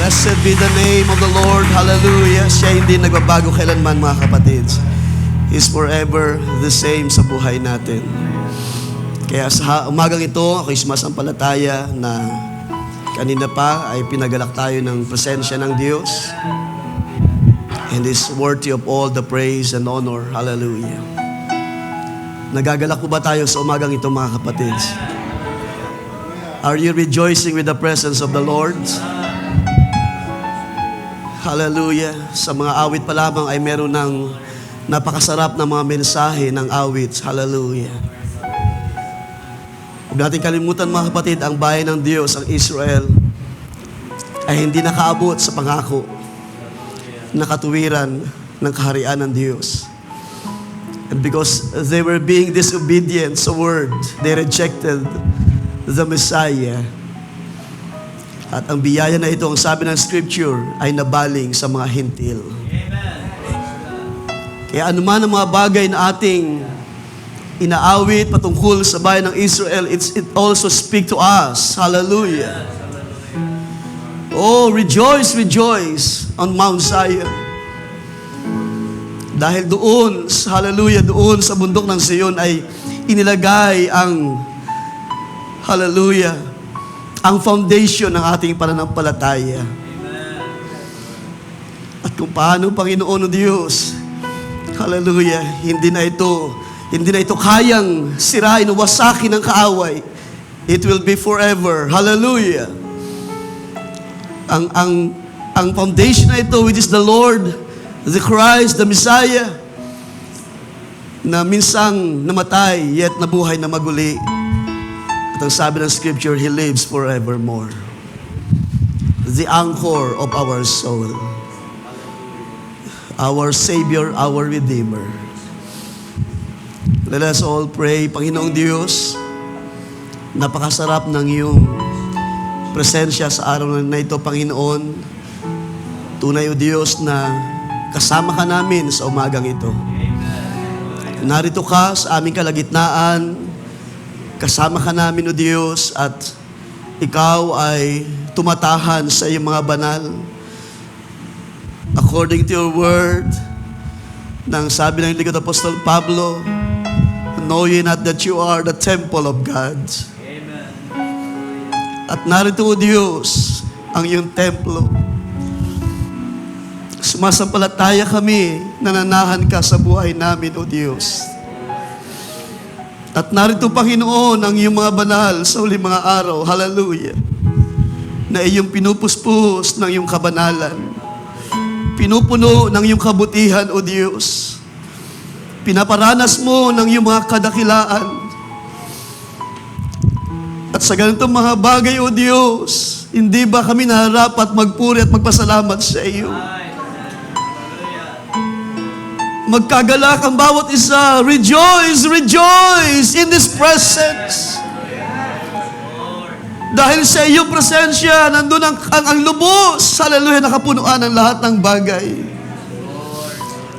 Blessed be the name of the Lord. Hallelujah. Siya hindi nagbabago kailanman, mga kapatid. He's forever the same sa buhay natin. Kaya sa umagang ito, ako'y sumasampalataya na kanina pa ay pinagalak tayo ng presensya ng Diyos. And is worthy of all the praise and honor. Hallelujah. Nagagalak po ba tayo sa umagang ito, mga kapatid? Are you rejoicing with the presence of the Lord? Hallelujah. Sa mga awit pa lamang ay meron ng napakasarap na mga mensahe ng awit. Hallelujah. Huwag natin kalimutan, mga kapatid, ang bayan ng Diyos, ang Israel, ay hindi nakaabot sa pangako na katuwiran ng kaharian ng Diyos. And because they were being disobedient sa word, they rejected the Messiah. At ang biyaya na ito, ang sabi ng Scripture, ay nabaling sa mga hintil. Kaya anuman ang mga bagay na ating inaawit patungkol sa bayan ng Israel, it also speak to us. Hallelujah. Oh, rejoice, rejoice on Mount Zion. Dahil doon, hallelujah, doon sa bundok ng Zion ay inilagay ang, hallelujah, ang foundation ng ating pananampalataya. At kung paano, Panginoon o Diyos, hallelujah, hindi na ito kayang sirain o wasakin ng kaaway. It will be forever. Hallelujah. Ang foundation na ito, which is the Lord, the Christ, the Messiah, na minsang namatay, yet nabuhay na maguli. At ang sabi ng Scripture, He lives forevermore. The anchor of our soul. Our Savior, our Redeemer. Let us all pray. Panginoong Diyos, napakasarap ng iyong presensya sa araw na ito, Panginoon. Tunay o Diyos na kasama ka namin sa umagang ito. Narito ka sa aming kalagitnaan. Kasama ka namin, o Diyos, at ikaw ay tumatahan sa iyong mga banal. According to your word, nang sabi ng likod Apostol Pablo, know ye not that you are the temple of God. Amen. At narito, o Diyos, ang iyong templo. Sumasampalataya kami, nananahan ka sa buhay namin, o Diyos. At narito, Panginoon, ang iyong mga banal sa huling mga araw, hallelujah, na iyong pinupuspos ng iyong kabanalan. Pinupuno ng iyong kabutihan, o Diyos. Pinaparanas mo ng iyong mga kadakilaan. At sa ganitong mga bagay, o Diyos, hindi ba kami narapat magpuri at magpasalamat sa iyo? Magkagalak ang bawat isa. Rejoice, rejoice in this presence. Dahil sa iyong presensya, nandun ang lubos. Hallelujah, nakapunuan ang lahat ng bagay.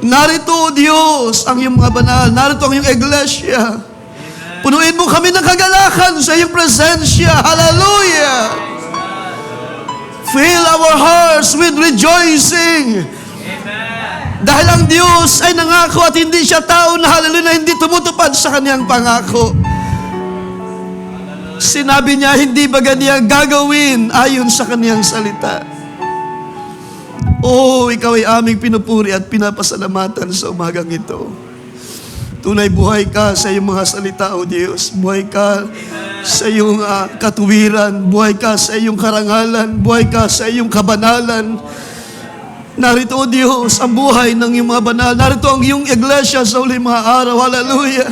Narito, Diyos, ang iyong mga banal. Narito ang iyong iglesia. Punuin mo kami ng kagalakan sa iyong presensya. Hallelujah. Fill our hearts with rejoicing. Dahil ang Diyos ay nangako at hindi siya tao na, hallelujah, na hindi tumutupad sa kaniyang pangako. Sinabi niya, hindi ba ganyan gagawin ayon sa kaniyang salita? Oh, ikaw ay aming pinupuri at pinapasalamatan sa umagang ito. Tunay, buhay ka sa iyong mga salita, O Diyos. Buhay ka sa iyong katuwiran. Buhay ka sa iyong karangalan. Buhay ka sa iyong kabanalan. Narito, O Diyos, ang buhay ng iyong mga banal. Narito ang iyong iglesia sa uling mga araw. Hallelujah.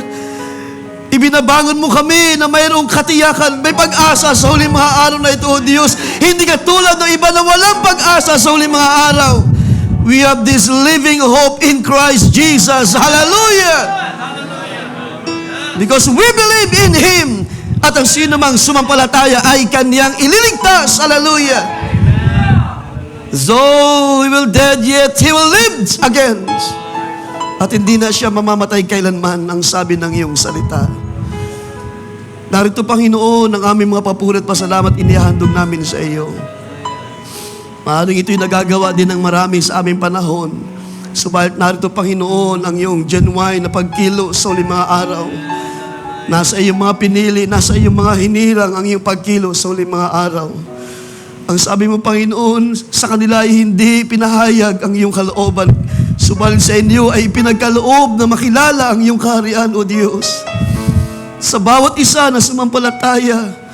Ibinabangon mo kami na mayroong katiyakan, may pag-asa sa huling mga araw na ito, O Diyos. Hindi katulad ng iba na walang pag-asa sa huling mga araw. We have this living hope in Christ Jesus. Hallelujah! Because we believe in Him. At ang sino mang sumampalataya ay Kanyang ililigtas. Hallelujah! Though He will dead, yet He will live again. At hindi na siya mamamatay kailanman, ang sabi ng iyong salita. Narito, Panginoon, ang aming mga papuri at pasalamat inihahandog namin sa iyo. Maaaring ito'y nagagawa din ng marami sa aming panahon. Subalit narito, Panginoon, ang iyong genuine na pagkilo sa uling mga araw. Nasa iyong mga pinili, nasa iyong mga hinirang ang iyong pagkilo sa uling mga araw. Ang sabi mo, Panginoon, sa kanila ay hindi pinahayag ang iyong kalooban. Subalit sa inyo ay pinagkaloob na makilala ang iyong kaharian, O Diyos. Sa bawat isa na sumampalataya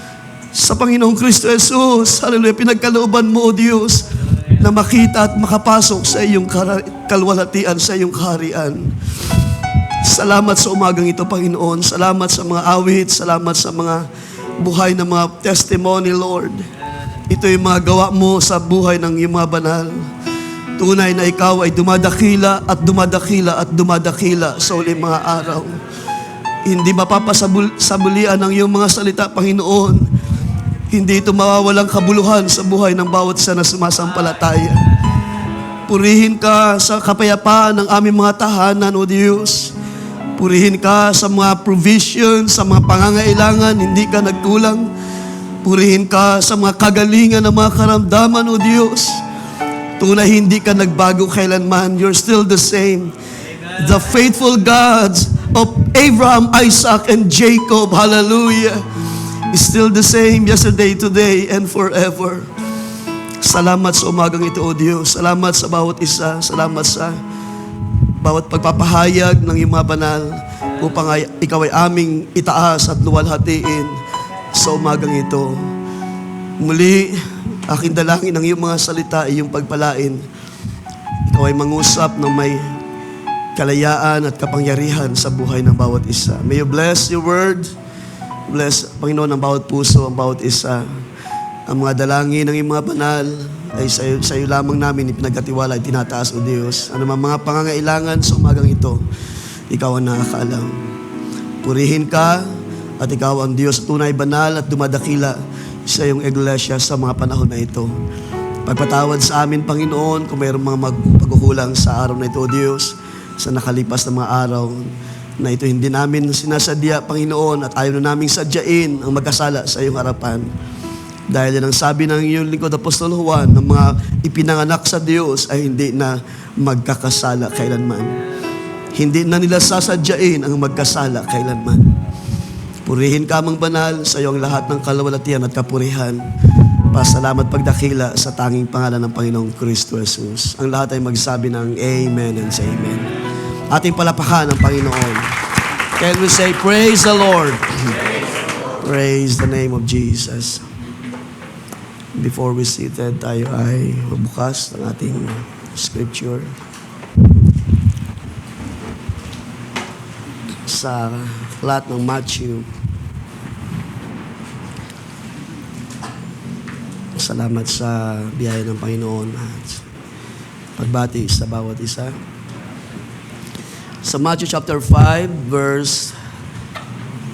sa Panginoong Kristo Jesus, hallelujah, pinagkalooban mo, O Diyos, na makita at makapasok sa iyong kalwalhatian, sa iyong kaharian. Salamat sa umagang ito, Panginoon. Salamat sa mga awit, salamat sa mga buhay na mga testimony, Lord. Ito yung mga gawa mo sa buhay ng iyong mga banal. Tunay na ikaw ay dumadakila at dumadakila at dumadakila sa uling mga araw. Hindi mapapasabulian ang iyong mga salita, Panginoon. Hindi ito mawawalang kabuluhan sa buhay ng bawat isa na sumasampalataya. Purihin ka sa kapayapaan ng aming mga tahanan, O Diyos. Purihin ka sa mga provision, sa mga pangangailangan, hindi ka nagkulang. Purihin ka sa mga kagalingan ng mga karamdaman, O Diyos. Tunay hindi ka nagbago kailanman. You're still the same. The faithful gods of Abraham, Isaac, and Jacob, hallelujah, is still the same yesterday, today, and forever. Salamat sa umagang ito, O Diyos. Salamat sa bawat isa. Salamat sa bawat pagpapahayag ng iyong mga banal upang ikaw ay aming itaas at luwalhatiin sa umagang ito. Muli, aking dalangin ng iyong mga salita ay iyong pagpalain. Ikaw ay mangusap ng may kalayaan at kapangyarihan sa buhay ng bawat isa. May you bless your word. Bless, Panginoon, ang bawat puso, ang bawat isa. Ang mga dalangin ng iyong mga banal ay sa iyo lamang namin ipinagkatiwala at tinataas, O Diyos. Ano man mga pangangailangan sa umagang ito, ikaw ang nakakaalam. Purihin ka at ikaw ang Diyos tunay, banal at dumadakila sa iyong iglesia sa mga panahon na ito. Pagpatawad sa amin, Panginoon, kung mayroong mga pagkukulang sa araw na ito, O Diyos, sa nakalipas na mga araw na ito hindi namin sinasadya, Panginoon, at ayaw na naming sadyain ang magkasala sa iyong harapan. Dahil yan ang sabi ng iyong lingkod Apostol Juan, ng mga ipinanganak sa Diyos ay hindi na magkakasala kailanman. Hindi na nila sasadyain ang magkasala kailanman. Purihin ka mang banal, sa iyo ang lahat ng kalawalatian at kapurihan. Pasalamat pagdakila sa tanging pangalan ng Panginoong Kristo Jesus. Ang lahat ay magsabi ng Amen and say Amen. Ating palapakan ang Panginoon. Can we say, praise the Lord? Praise the name of Jesus. Before we seated, tayo ay mabukas ng ating scripture sa aklat ng Matthew. Salamat sa biyaya ng Panginoon at pagbati sa bawat isa. Sa Matthew chapter 5,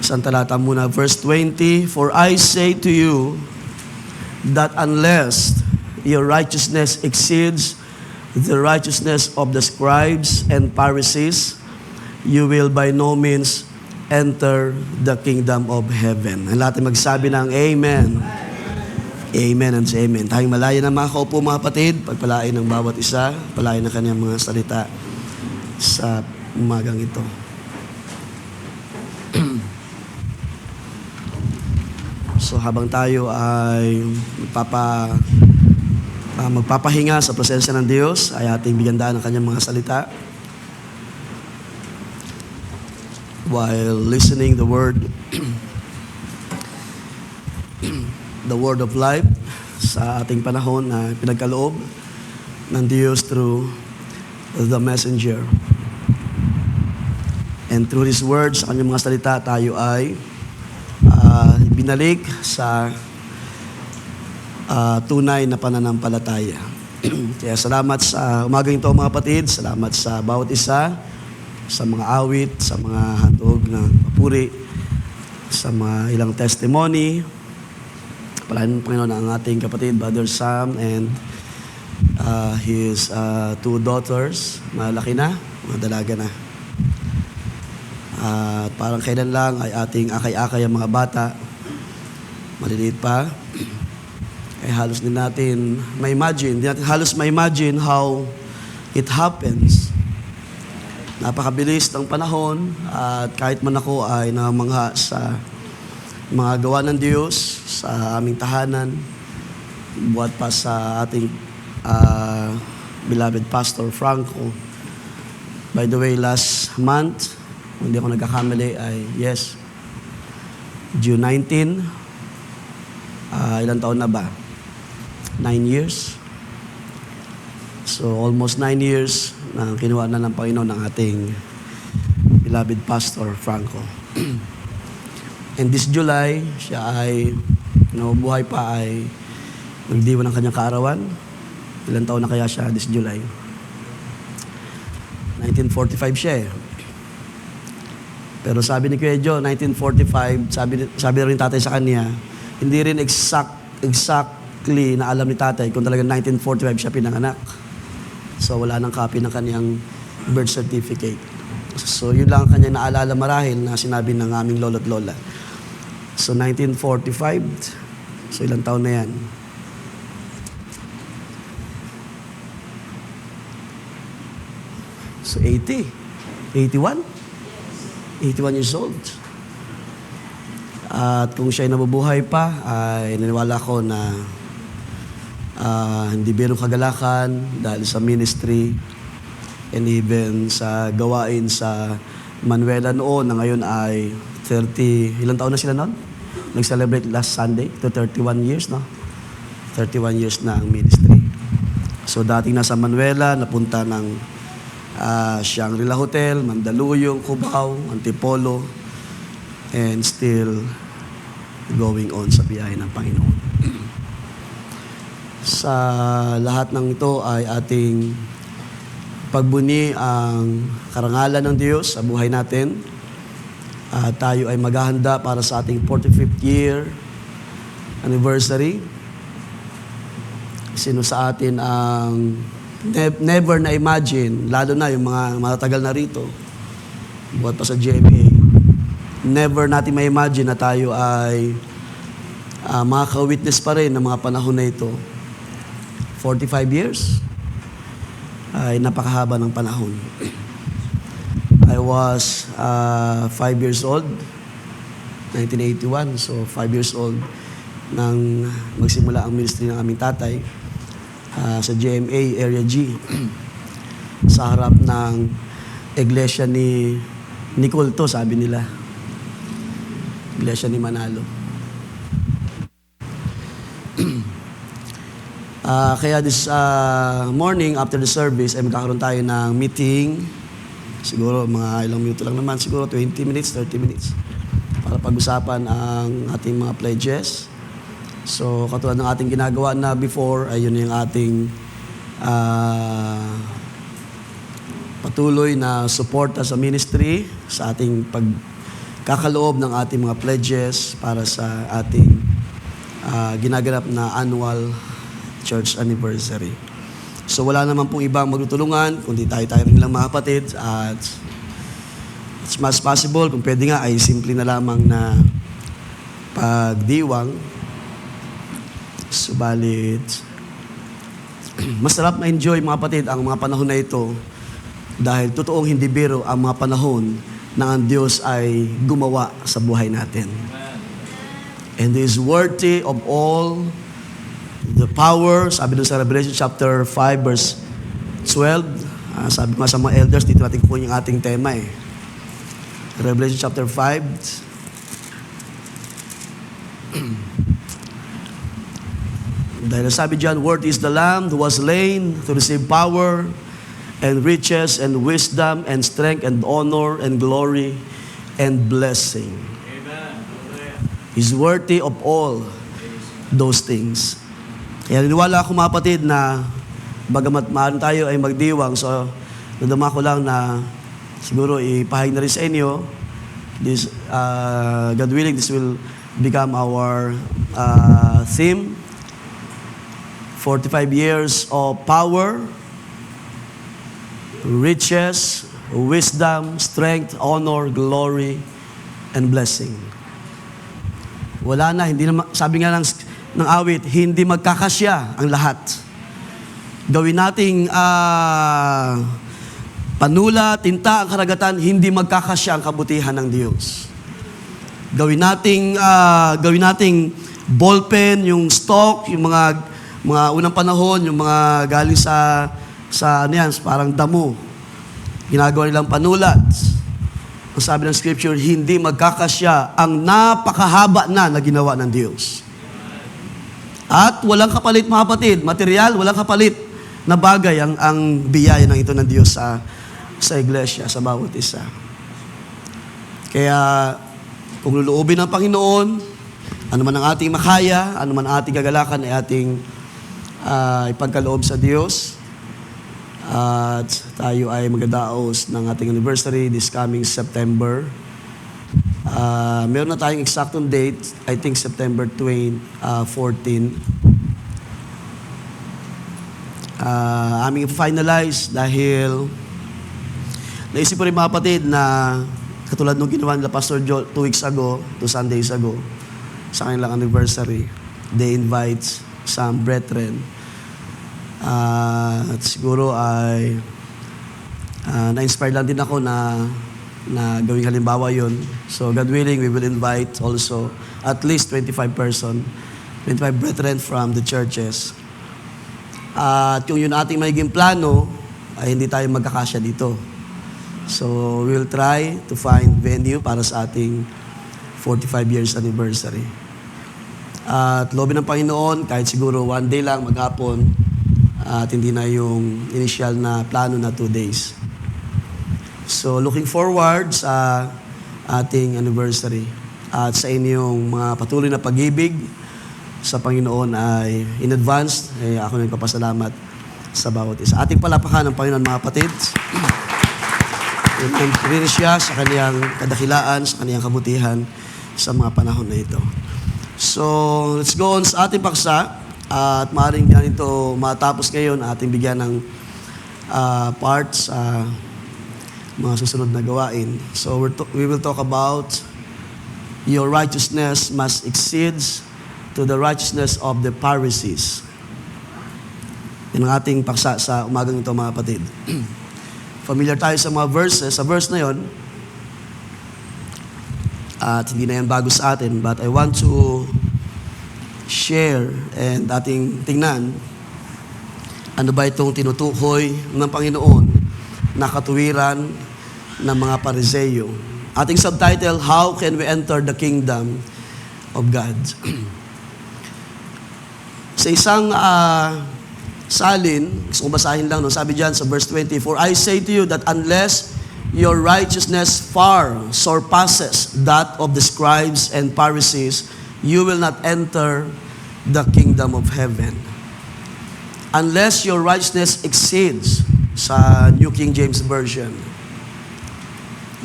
isang talata muna, verse 20, For I say to you, that unless your righteousness exceeds the righteousness of the scribes and Pharisees, you will by no means enter the kingdom of heaven. Ang lahat ay magsabi ng Amen. Amen and Amen. Tayong malaya na mga kaupo, mga kapatid, pagpalain ng bawat isa, palain ng kanyang mga salita sa umagang ito. So habang tayo ay magpapahinga sa presensya ng Diyos, ay ating bigandaan ang kanyang mga salita. While listening the word the word of life sa ating panahon na pinagkaloob ng Diyos through the messenger. And through His words, sa kanyang mga salita, tayo ay binalik sa tunay na pananampalataya. Kaya salamat sa umagang ito, mga kapatid. Salamat sa bawat isa, sa mga awit, sa mga handog na papuri, sa mga ilang testimony. Palain ng Panginoon ang ating kapatid, Brother Sam, and his two daughters. Malaki na, mga dalaga na. Parang kailan lang ay ating akay-akay ang mga bata. Maliliit pa. halos din natin ma-imagine. Hindi natin halos ma-imagine how it happens. Napakabilis ng panahon at kahit man ako ay namangha sa mga gawa ng Diyos sa aming tahanan, buhat pa sa ating beloved Pastor Franco. By the way, last month, kung hindi ako nagkakamali, ay June 19, ilang taon na ba? 9 years. So, almost 9 years na kinuha na ng Panginoon ng ating beloved Pastor Franco. And this July, siya ay, buhay pa ay nagdiwan ng kanyang kaarawan. Ilang taon na kaya siya this July? 1945 siya eh. Pero sabi ni Kuya Joe, 1945, sabi na rin tatay sa kanya, hindi rin exactly na alam ni tatay kung talagang 1945 siya pinanganak. So wala nang copy ng kanyang birth certificate. So yun lang ang kanyang naalala marahil na sinabi ng aming lolo't lola. So 1945, so ilang taon na yan? So 80, 81? 81 years old. At kung siya ay nabubuhay pa, ay naniwala ko na hindi birong kagalakan dahil sa ministry and even sa gawain sa Manuela noon na ngayon ay 30, ilang taon na sila noon? Nag-celebrate last Sunday to 31 years, no? 31 years na ang ministry. So dating nasa Manuela, napunta ng Shangri-La Hotel, Mandaluyong, Cubao, Antipolo, and still going on sa biyahe ng Panginoon. Sa lahat ng ito ay ating pagbuni ang karangalan ng Diyos sa buhay natin. Tayo ay maghahanda para sa ating 45th year anniversary. Sino sa atin ang never na imagine, lalo na yung mga matatagal na rito, buhat pa sa GMA, never natin ma-imagine na tayo ay makaka-witness pa rin ng mga panahon na ito. 45 years ay napakahaba ng panahon. I was 5 years old, 1981, so 5 years old nang magsimula ang ministry ng aming tatay sa GMA Area G sa harap ng iglesia ni Nicole to, sabi nila. Iglesia ni Manalo. Kaya this morning, after the service, ay magkakaroon tayo ng meeting. Siguro mga ilang minuto lang naman, siguro 20 minutes, 30 minutes para pag-usapan ang ating mga pledges. So, katulad ng ating ginagawa na before, ay yun yung ating patuloy na suporta sa ministry, sa ating pagkakaloob ng ating mga pledges para sa ating ginaganap na annual church anniversary. So, wala naman pong ibang magtutulungan, kundi tayo rin lang mga kapatid. At as much as possible, kung pwede nga, ay simple na lamang na pagdiwang. Subalit, masarap ma-enjoy mga kapatid ang mga panahon na ito dahil totoong hindi biro ang mga panahon na ang Diyos ay gumawa sa buhay natin. And He is worthy of all the power. Sabi dun sa Revelation chapter 5 verse 12, sabi ko nga sa mga elders, dito natin kukunin yung ating tema eh. Revelation chapter 5, dahil sabi diyan, worthy is the Lamb who was slain to receive power and riches and wisdom and strength and honor and glory and blessing. Amen. He's worthy of all those things. Kaya niniwala ako mga kapatid na bagamat maaari tayo ay magdiwang, so nadama ko lang na siguro ipahayag na rin sa inyo. This, God willing, this will become our theme. 45 years of power, riches, wisdom, strength, honor, glory, and blessing. Wala na, hindi na, sabi nga ng ng awit, hindi magkakasya ang lahat. Gawin nating panula, tinta, ang karagatan, hindi magkakasya ang kabutihan ng Diyos. Gawin nating ballpen, yung stock, yung mga unang panahon, yung mga galing sa ano yan, parang damo. Ginagawa nilang panulat. Ang sabi ng Scripture, hindi magkakasya ang napakahaba na ginawa ng Diyos. At walang kapalit, mga kapatid, material, walang kapalit na bagay ang biyaya ng ito ng Diyos sa iglesia, sa bawat isa. Kaya, kung luluobin ng Panginoon, ano man ang ating makaya, ano man ang ating gagalakan, ay ating ipagkaloob sa Diyos. At tayo ay magdadaos ng ating anniversary this coming September. Meron na tayong eksaktong date, I think September 14. Aming finalize dahil naisip ko rin, mga kapatid, na katulad nung ginawa nila Pastor Joel 2 weeks ago, 2 Sundays ago, sa kanilang anniversary, they invite some brethren. At siguro ay na-inspire lang din ako na gawing halimbawa yun. So God willing, we will invite also at least 25 brethren from the churches. At kung yun ating magiging plano, ay hindi tayo magkakasya dito. So we will try to find venue para sa ating 45 years anniversary. At loobin ng Panginoon, kahit siguro one day lang, maghapon, at hindi na yung initial na plano na 2 days. So, looking forward sa ating anniversary. At sa inyong mga patuloy na pag-ibig sa Panginoon ay in advance, ako na nagpapasalamat sa bawat isa. Ating palapakan ng Panginoon, mga kapatid. Rin siya sa kaniyang kadakilaan, sa kaniyang kabutihan sa mga panahon na ito. So, let's go on sa ating paksa. At maaaring ganito matapos ngayon, ating bigyan ng parts sa mga susunod na gawain. So we will talk about your righteousness must exceed to the righteousness of the Pharisees. Yan ang ating paksa sa umagang ito, mga kapatid. Familiar tayo sa mga verses. Sa verse na yon, at hindi na yan bago sa atin, but I want to share and ating tingnan ano ba itong tinutukoy ng Panginoon na katuwiran ng mga Pariseyo. Ating subtitle, How Can We Enter the Kingdom of God? Sa isang salin, gusto kong basahin lang, no? Sabi dyan sa verse 20, For I say to you that unless your righteousness far surpasses that of the scribes and Pharisees, you will not enter the kingdom of heaven. Unless your righteousness exceeds, sa New King James Version,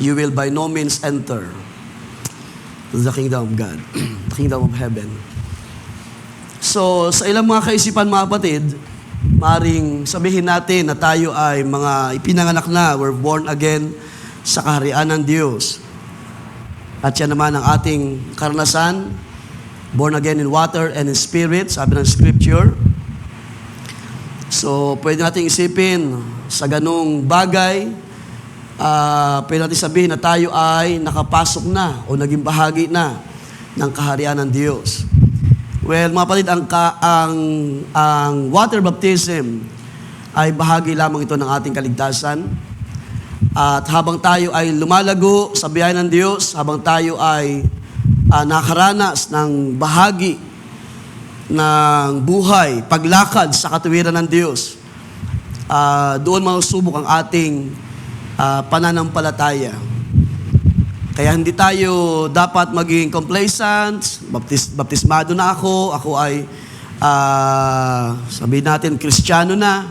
you will by no means enter the kingdom of God, the kingdom of heaven. So, sa ilang mga kaisipan, mga kapatid, maring sabihin natin na tayo ay mga ipinanganak na, we're born again sa kaharian ng Diyos. At yan naman ang ating karanasan, born again in water and in spirit, sabi ng Scripture. So, pwede natin isipin sa ganung bagay, pwede natin sabihin na tayo ay nakapasok na o naging bahagi na ng kaharian ng Diyos. Well, mga kapatid, ang water baptism ay bahagi lamang ito ng ating kaligtasan. At habang tayo ay lumalago sa biyaya ng Diyos, habang tayo ay nakaranas ng bahagi ng buhay, paglakad sa katuwiran ng Diyos, doon masusubok ang ating pananampalataya. Kaya hindi tayo dapat maging complacent, baptismado na ako ay sabihin natin Kristiyano na,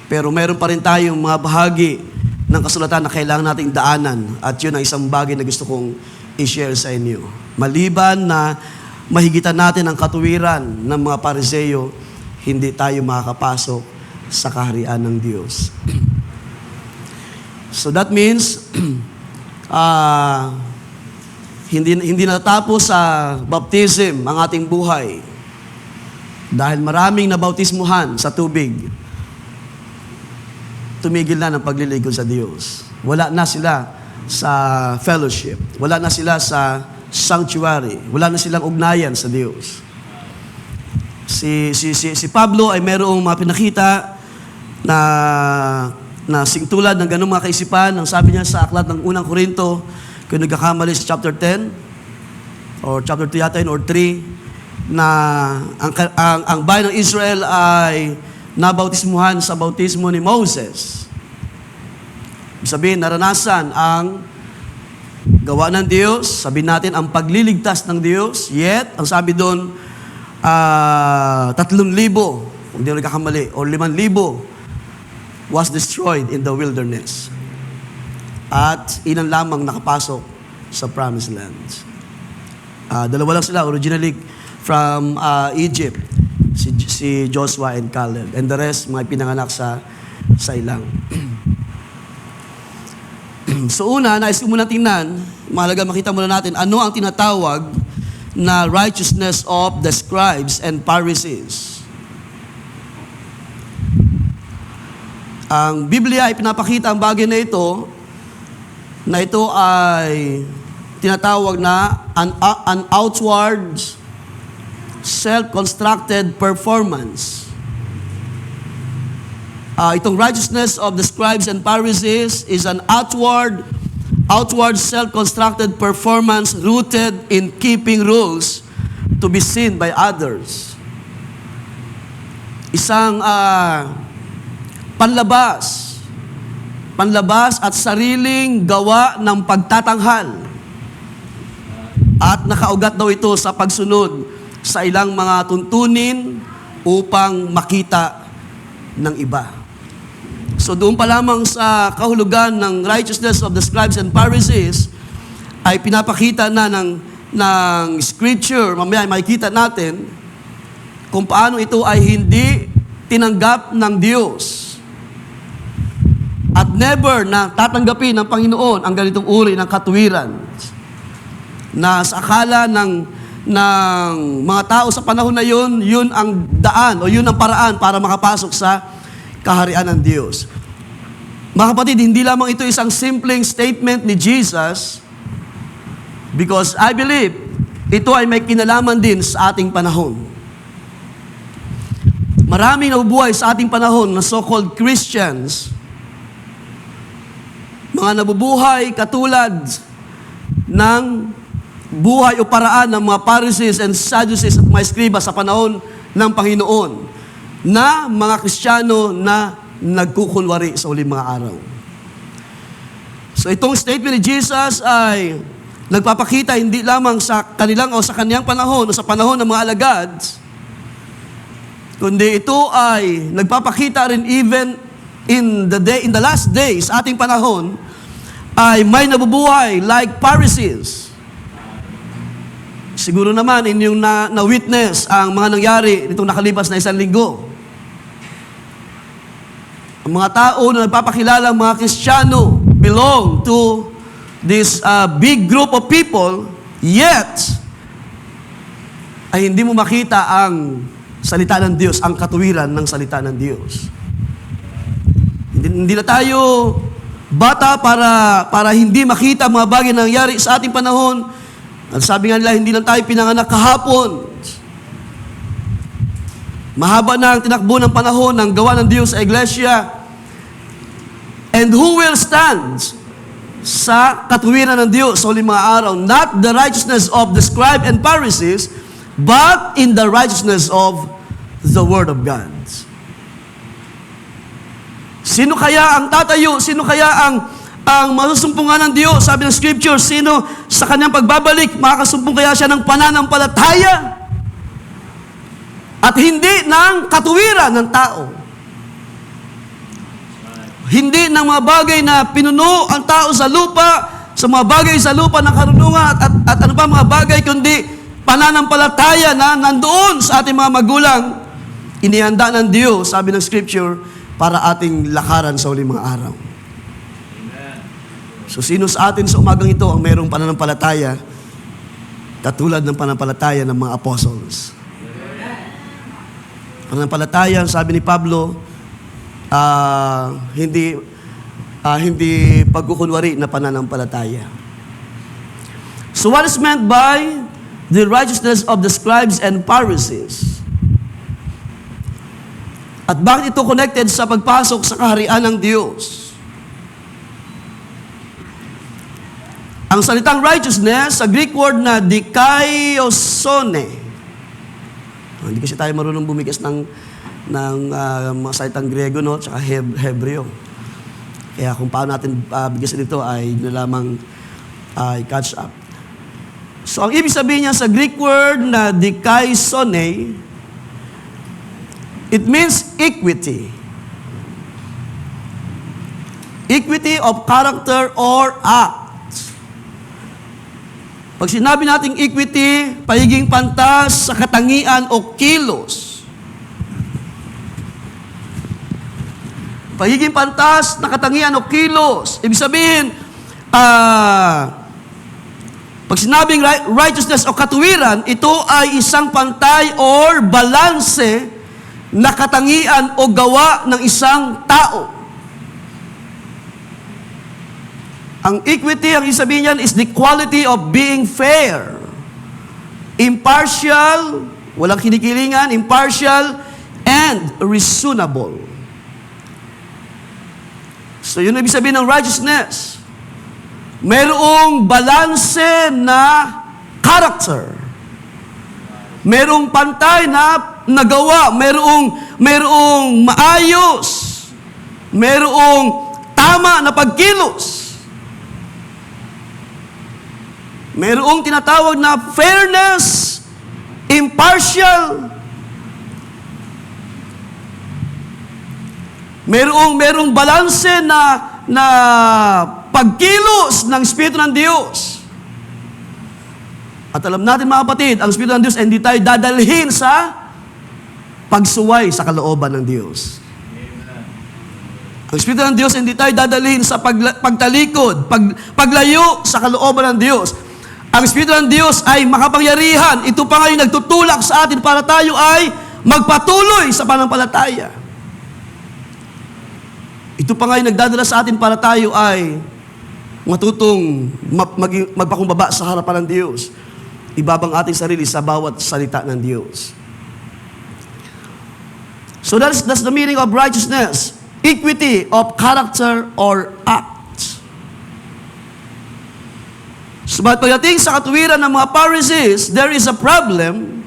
pero meron pa rin tayong mga bahagi ng kasulatan na kailangan nating daanan. At yun ang isang bagay na gusto kong i-share sa inyo. Maliban na mahigitan natin ang katuwiran ng mga Pariseyo, hindi tayo makakapasok sa kaharian ng Diyos. So that means, hindi natapos sa baptism ang ating buhay. Dahil maraming nabautismuhan sa tubig, tumigil na ng paglilingkod sa Diyos. Wala na sila sa fellowship. Wala na sila sa sanctuary. Wala na silang ugnayan sa Diyos. Si Pablo ay mayroong mga pinakita na singtulad ng ganung mga kaisipan. Ang sabi niya sa aklat ng unang Korinto, kung nagkakamali sa chapter 10, or chapter 2 yata yun, or 3, na ang bayan ng Israel ay nabautismuhan sa bautismo ni Moses. Ibig sabihin, naranasan ang gawa ng Diyos, sabihin natin, ang pagliligtas ng Diyos, yet, ang sabi doon, 3,000, kung di nagkakamali, or 5,000 was destroyed in the wilderness. At ilan lamang nakapasok sa promised land. Dalawa lang sila, originally from Egypt, si Joshua and Caleb. And the rest, mga pinanganak sa ilang. So una, nais ko muna tingnan, mahalaga makita muna natin, ano ang tinatawag na righteousness of the scribes and Pharisees. Ang Biblia ay pinapakita ang bagay na ito ay tinatawag na an outward self-constructed performance. Itong righteousness of the scribes and Pharisees is an outward self-constructed performance rooted in keeping rules to be seen by others. Isang panlabas at sariling gawa ng pagtatanghal. At nakaugat daw ito sa pagsunod sa ilang mga tuntunin upang makita ng iba. So doon pa lamang sa kahulugan ng righteousness of the scribes and Pharisees ay pinapakita na ng scripture, mamaya makikita natin kung paano ito ay hindi tinanggap ng Diyos. At never na tatanggapin ng Panginoon ang ganitong uri ng katuwiran na sa akala ng mga tao sa panahon na yun ang daan o yun ang paraan para makapasok sa kaharian ng Diyos. Mga kapatid, hindi lamang ito isang simpleng statement ni Jesus, because I believe ito ay may kinalaman din sa ating panahon. Maraming nabubuhay sa ating panahon na so-called Christians, mga nabubuhay katulad ng buhay o paraan ng mga Pharisees and Sadducees at mga Eskriba sa panahon ng Panginoon, na mga Kristiyano na nagkukunwari sa uling mga araw. So itong statement ni Jesus ay nagpapakita hindi lamang sa kanilang o sa kaniyang panahon o sa panahon ng mga alagad, kundi ito ay nagpapakita rin even in the last days, ating panahon, ay may nabubuhay like Pharisees. Siguro naman inyong na-witness ang mga nangyari nitong nakalipas na 1 linggo. Ang mga tao na nagpapakilala, mga Kristiyano, belong to this big group of people, yet ay hindi mo makita ang salita ng Diyos, ang katuwiran ng salita ng Diyos. Hindi na tayo bata para hindi makita mga bagay na nangyari sa ating panahon. At sabi nga nila, hindi lang tayo pinanganak kahapon. Mahaba na ang tinakbo ng panahon ng gawa ng Diyos sa iglesia. And who will stand sa katuwiran ng Diyos sa huling mga araw? Not the righteousness of the scribe and Pharisees, but in the righteousness of the Word of God. Sino kaya ang tatayo? Sino kaya ang masusumpungan ng Diyos? Sabi ng Scripture, sino sa kanyang pagbabalik, makakasumpong kaya siya ng pananampalataya at hindi ng katuwiran ng tao. Hindi ng mga bagay na pinuno ang tao sa lupa, sa mga bagay sa lupa ng karunungan at ano pa mga bagay, kundi pananampalataya na nandoon sa ating mga magulang, inihanda ng Diyos, sabi ng Scripture, para ating lakaran sa uling mga araw. So sino sa atin sa umagang ito ang mayroong pananampalataya katulad ng pananampalataya ng mga apostles? Pananampalataya, sabi ni Pablo, hindi pagkukunwari na pananampalataya. So what is meant by the righteousness of the scribes and Pharisees? At bakit ito connected sa pagpasok sa kaharian ng Diyos? Ang salitang righteousness, sa Greek word na dikaiosone. Hindi kasi tayo marunong bumigas ng mga salitang Grego, no? Tsaka Hebreo. Kaya kung paano natin bigasin ito ay na lamang catch up. So, ang ibig sabihin niya sa Greek word na dikaiosone, it means equity. Equity of character or act. Pag sinabi nating equity, pagiging pantas sa katangian o kilos. Pagiging pantas na katangian o kilos. Ibig sabihin, pag sinabing righteousness o katuwiran, ito ay isang pantay or balanse na katangian o gawa ng isang tao. Ang equity, ang isabihin niyan, is the quality of being fair. Impartial, walang kinikilingan, impartial, and reasonable. So yun ang ibig sabihin ng righteousness. Merong balanse na character. Merong pantay na nagawa. Merong maayos. Merong tama na pagkilos. Merong tinatawag na fairness, impartial. Merong balanse na pagkilos ng Espiritu ng Diyos. At alam natin mga kapatid, ang Espiritu ng Diyos ay hindi tayo dadalhin sa pagsuway sa kalooban ng Diyos. Ang Espiritu ng Diyos hindi tayo dadalhin sa pagtalikod, paglayo sa kalooban ng Diyos. Ang Espiritu ng Diyos ay makapangyarihan. Ito pa ngayon nagtutulak sa atin para tayo ay magpatuloy sa pananampalataya. Ito pa ngayon nagdadala sa atin para tayo ay matutong magpakumbaba sa harapan ng Diyos. Ibabang ating sarili sa bawat salita ng Diyos. So that's the meaning of righteousness. Equity of character or act. Subalit pagdating sa katuwiran ng mga Pharisees, there is a problem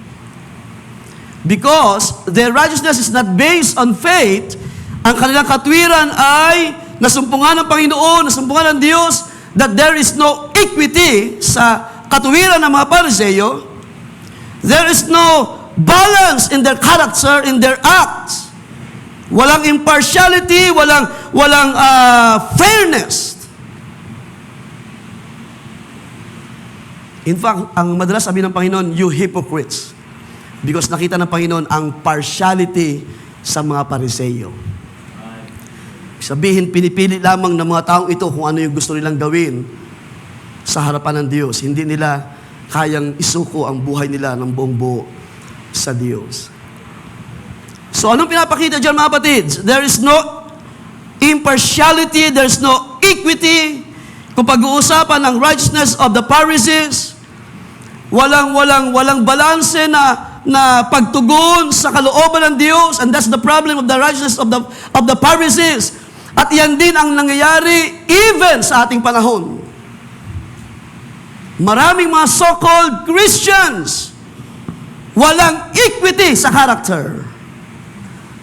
because their righteousness is not based on faith. Ang kanilang katuwiran ay nasumpungan ng Panginoon, nasumpungan ng Diyos, that there is no equity sa katuwiran ng mga Phariseo. There is no balance in their character, in their acts. Walang impartiality, walang fairness. In fact, ang madalas sabi ng Panginoon, you hypocrites. Because nakita ng Panginoon ang partiality sa mga Pariseo. Sabihin, pinipili lamang ng mga taong ito kung ano yung gusto nilang gawin sa harapan ng Diyos. Hindi nila kayang isuko ang buhay nila ng buong buo sa Diyos. So anong pinapakita dyan mga kapatids? There is no impartiality, there is no equity. Kung pag-uusapan ng righteousness of the Pharisees, walang balanse na pagtugon sa kalooban ng Diyos, and that's the problem of the righteousness of the Pharisees. At yan din ang nangyayari even sa ating panahon. Maraming mga so-called Christians, walang equity sa character.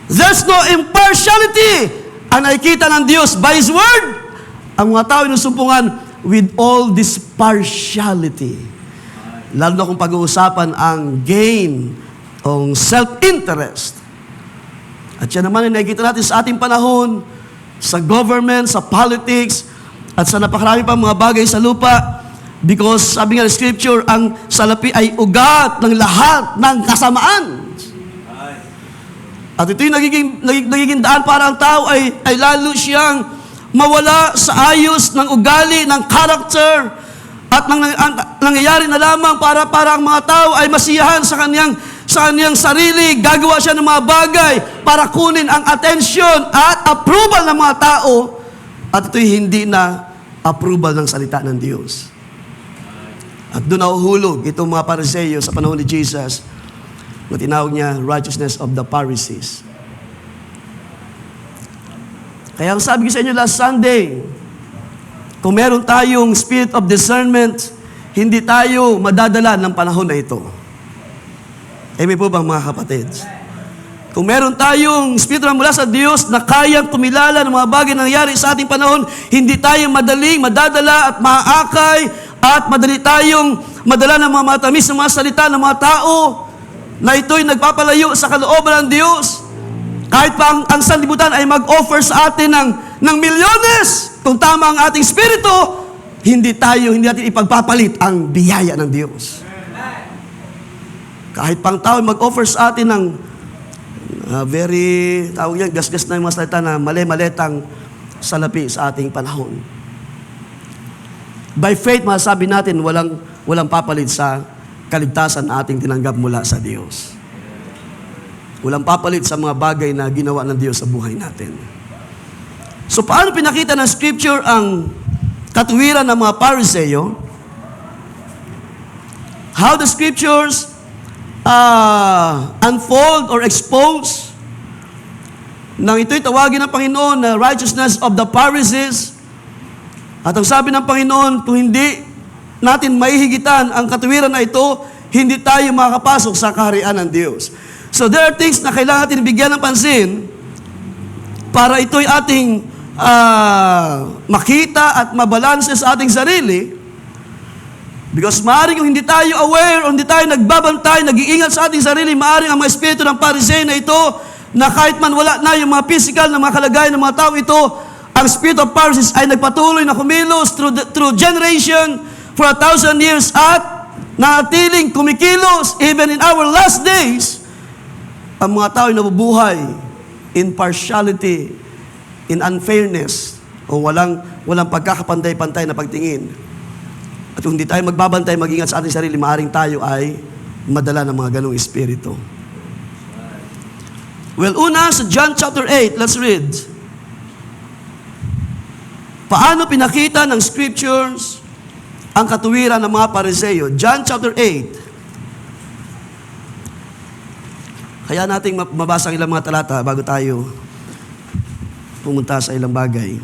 There's no impartiality. Ang nakikita ng Diyos by His Word, ang mga tao inusumpungan with all this partiality. Lalo na kung pag-uusapan ang gain, ang self-interest. At yan naman ang nakikita natin sa ating panahon, sa government, sa politics, at sa napakarami pang mga bagay sa lupa. Because sabi nga ng Scripture, ang salapi ay ugat ng lahat ng kasamaan. At ito yung nagiging daan para ang tao ay lalo siyang mawala sa ayos ng ugali, ng character, at nangyayari na lamang para ang mga tao ay masiyahan sa sa kanyang sarili, gagawa siya ng mga bagay para kunin ang atensyon at approval ng mga tao, at ito'y hindi na approval ng salita ng Diyos. At doon nahuhulog itong mga Pariseo sa panahon ni Jesus, na tinawag niya righteousness of the Pharisees. Kaya ang sabi ko sa inyo last Sunday, kung meron tayong spirit of discernment, hindi tayo madadala ng panahon na ito. Amen po bang mga kapatid? Kung meron tayong Espiritu na mula sa Diyos na kayang kumilala ng mga bagay na nangyari sa ating panahon, hindi tayo madaling madadala at maaakay at madali tayong madala ng mga matamis ng mga salita ng mga tao na ito'y nagpapalayo sa kalooban ng Diyos. Kahit pa ang sanlibutan ay mag-offer sa atin ng milyones, kung tama ang ating Espiritu, hindi natin ipagpapalit ang biyaya ng Diyos. Kahit pang tao mag-offer sa atin ng tawag yan, gasgas na yung mga salita na mali-maletang salapi sa ating panahon. By faith, masasabi natin, walang papalit sa kaligtasan na ating tinanggap mula sa Diyos. Walang papalit sa mga bagay na ginawa ng Diyos sa buhay natin. So, paano pinakita ng Scripture ang katuwiran ng mga Pariseo? How the Scriptures unfold or expose nang ito'y tawagin ng Panginoon na righteousness of the Pharisees. At ang sabi ng Panginoon, kung hindi natin maihigitan ang katuwiran na ito, hindi tayo makakapasok sa kaharian ng Diyos. So there are things na kailangan natin bigyan ng pansin para ito'y ating makita at mabalanse sa ating sarili. Because maaaring kung hindi tayo aware o hindi tayo nagbabantay, nag-iingat sa ating sarili, maaaring ang mga espiritu ng Pariseo na ito, na kahit man wala na yung mga physical na mga kalagayan ng mga tao ito, ang spirit of Pharisees ay nagpatuloy na kumilos through generation for 1,000 years at naatiling kumikilos even in our last days. Ang mga tao ay nabubuhay in partiality, in unfairness, o walang pagkakapantay-pantay na pagtingin. At kung hindi tayo magbabantay, mag-ingat sa ating sarili, maaaring tayo ay madala ng mga ganong espiritu. Well, una, sa John chapter 8, let's read. Paano pinakita ng Scriptures ang katuwiran ng mga Pariseo? John chapter 8. Kaya nating mabasa ang ilang mga talata bago tayo pumunta sa ilang bagay.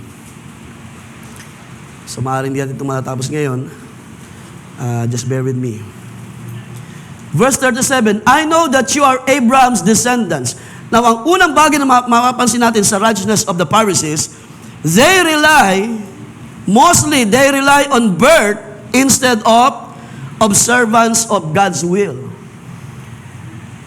So, maaaring hindi natin ito matatapos ngayon. Just bear with me. Verse 37, I know that you are Abraham's descendants. Now, ang unang bagay na mapapansin natin sa righteousness of the Pharisees, they rely on birth instead of observance of God's will.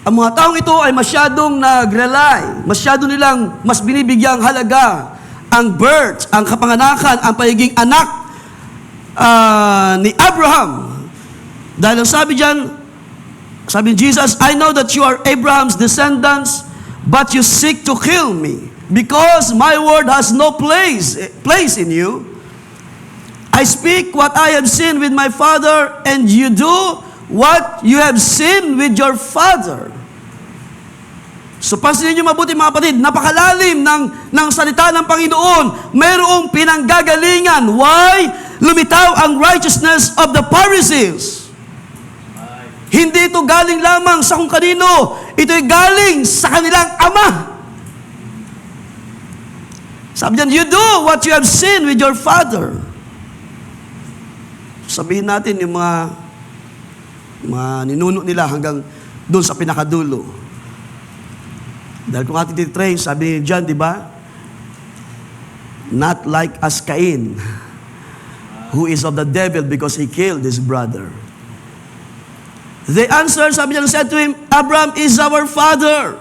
Ang mga taong ito ay masyadong nag-rely, masyado nilang mas binibigyang halaga ang birth, ang kapanganakan, ang pagiging anak ni Abraham. Dahil ang sabi ni Jesus, I know that you are Abraham's descendants, but you seek to kill me, because my word has no place in you. I speak what I have seen with my father, and you do what you have seen with your father. So pansinin niyo mabuti mga kapatid, napakalalim ng salita ng Panginoon. Mayroong pinanggagalingan. Why? Lumitaw ang righteousness of the Pharisees. Hindi ito galing lamang sa kung kanino. Ito'y galing sa kanilang ama. Sabi niyan, you do what you have seen with your father. Sabihin natin yung mga ninuno nila hanggang doon sa pinakadulo. Dahil kung ating titrain, sabi ni John, di ba? Not like as Cain, who is of the devil because he killed his brother. They answered, sabi niya, said to him, Abraham is our father.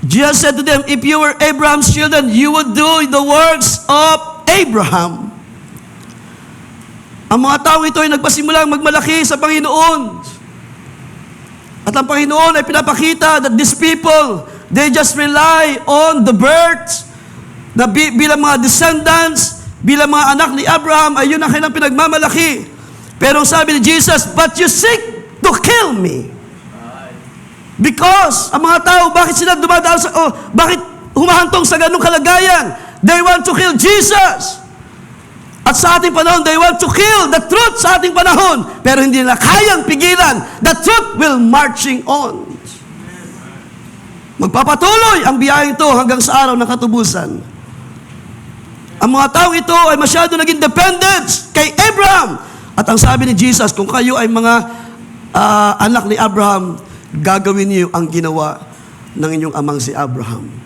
Jesus said to them, if you were Abraham's children, you would do the works of Abraham. Ang mga tao ito ay nagpasimulang magmalaki sa Panginoon. At ang Panginoon ay pinapakita that these people, they just rely on the birth, na bilang mga descendants, bilang mga anak ni Abraham, ay yun ang kanilang pinagmamalaki. Pero sabi ni Jesus, but you seek to kill me. Because, ang mga tao, bakit sila dumadaan sa, bakit humahantong sa ganung kalagayan? They want to kill Jesus. At sa ating panahon, they want to kill the truth sa ating panahon. Pero hindi nila kayang pigilan. The truth will marching on. Magpapatuloy ang biyayang ito hanggang sa araw ng katubusan. Ang mga tao ito ay masyado naging dependent kay Abraham. At ang sabi ni Jesus, kung kayo ay mga anak ni Abraham, gagawin niyo ang ginawa ng inyong amang si Abraham.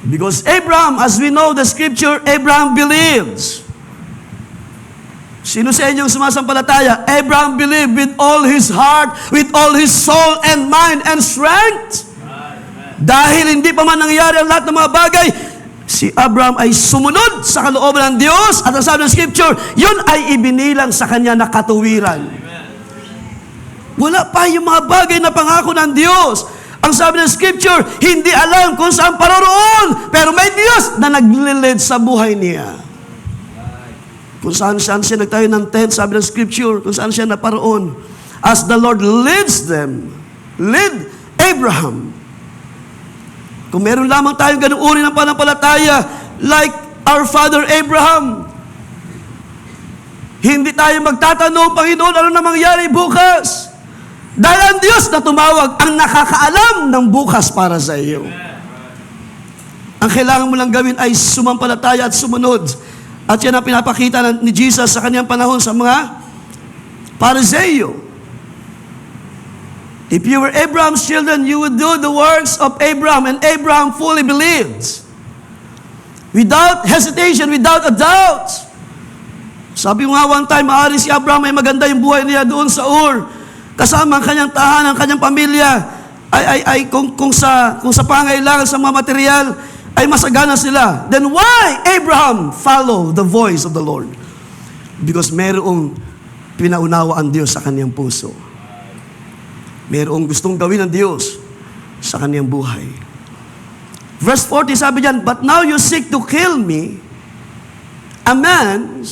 Because Abraham, as we know the scripture, Abraham believes. Sino sa inyong sumasampalataya? Abraham believed with all his heart, with all his soul and mind and strength. Dahil hindi pa man nangyari ang lahat ng mga bagay, si Abraham ay sumunod sa kalooban ng Diyos. At ang sabi ng scripture, yun ay ibinilang sa kanya na katuwiran. Wala pa yung mga bagay na pangako ng Diyos. Ang sabi ng scripture, hindi alam kung saan paroroon, pero may Diyos na naglilid sa buhay niya. Kung saan siya nagtayo ng tent, sabi ng scripture, kung saan siya naparoon. As the Lord leads them, lead Abraham. Kung meron lamang tayong ganung uri ng panampalataya, like our father Abraham, hindi tayo magtatanong, Panginoon, ano na mangyari bukas? Dahil ang Diyos na tumawag, ang nakakaalam ng bukas para sa iyo. Ang kailangan mo lang gawin ay sumampalataya at sumunod. At yan ang pinapakita ni Jesus sa kanyang panahon sa mga Pariseo. If you were Abraham's children, you would do the works of Abraham, and Abraham fully believed. Without hesitation, without a doubt. Sabi mo nga one time, maaaring si Abraham ay maganda yung buhay niya doon sa Ur. Kasama ang kanyang tahanan, ang kanyang pamilya, kung sa pangailangan sa mga material, ay masagana sila. Then why Abraham follow the voice of the Lord? Because mayroong pinaunawa ang Diyos sa kanyang puso. Mayroong gustong gawin ng Diyos sa kanyang buhay. Verse 40, sabi diyan, but now you seek to kill me, a man,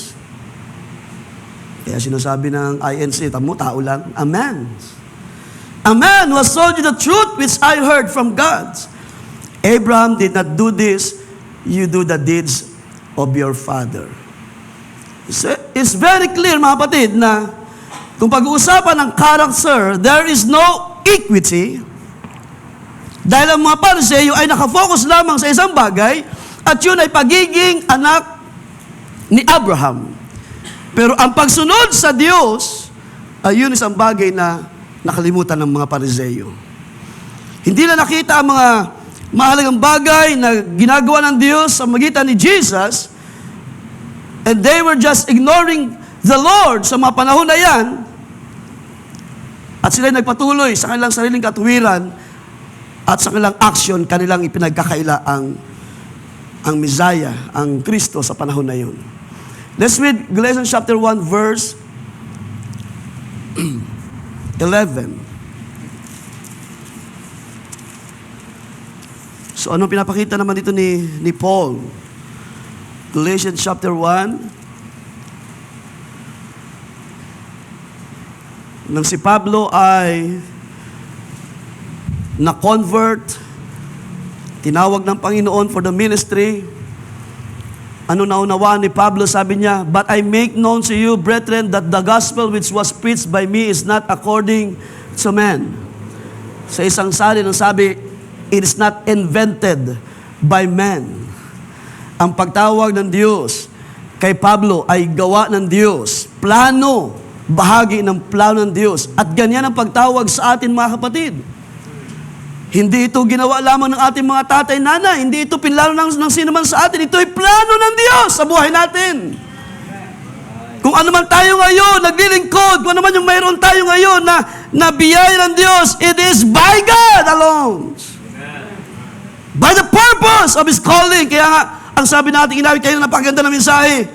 kaya sinasabi ng INC, tamo, tao lang, a man who has told you the truth which I heard from God. Abraham did not do this, you do the deeds of your father. So, it's very clear, mga kapatid, na kung pag-uusapan ng character, there is no equity. Dahil ang mga Pariseo ay nakafocus lamang sa isang bagay, at yun ay pagiging anak ni Abraham. Pero ang pagsunod sa Diyos, ay yun isang bagay na nakalimutan ng mga Pariseo. Hindi na nakita ang mga mahalagang bagay na ginagawa ng Diyos sa magitan ni Jesus, and they were just ignoring the Lord sa mga panahon na yan, at sila nagpatuloy sa kanilang sariling katuwiran at sa kanilang action, kanilang ipinagkakaila ang Messiah, ang Kristo sa panahon na yun. Let's read Galatians chapter 1 verse 11. So ano pinapakita naman dito ni Paul? Galatians chapter 1. Nang si Pablo ay na-convert, tinawag ng Panginoon for the ministry, ano naunawaan ni Pablo? Sabi niya, but I make known to you, brethren, that the gospel which was preached by me is not according to men. Sa isang salin, ang sabi, it is not invented by men. Ang pagtawag ng Diyos kay Pablo ay gawa ng Diyos. Plano, bahagi ng plano ng Diyos. At ganyan ang pagtawag sa atin, mga kapatid. Hindi ito ginawa lamang ng ating mga tatay, nanay. Hindi ito pinlano ng sino man sa atin. Ito ay plano ng Diyos sa buhay natin. Kung ano man tayo ngayon, naglilingkod, kung ano man yung mayroon tayo ngayon na biyaya ng Diyos, it is by God alone. By the purpose of His calling. Kaya nga, ang sabi natin, inawit kayo na napakaganda ng mensahe,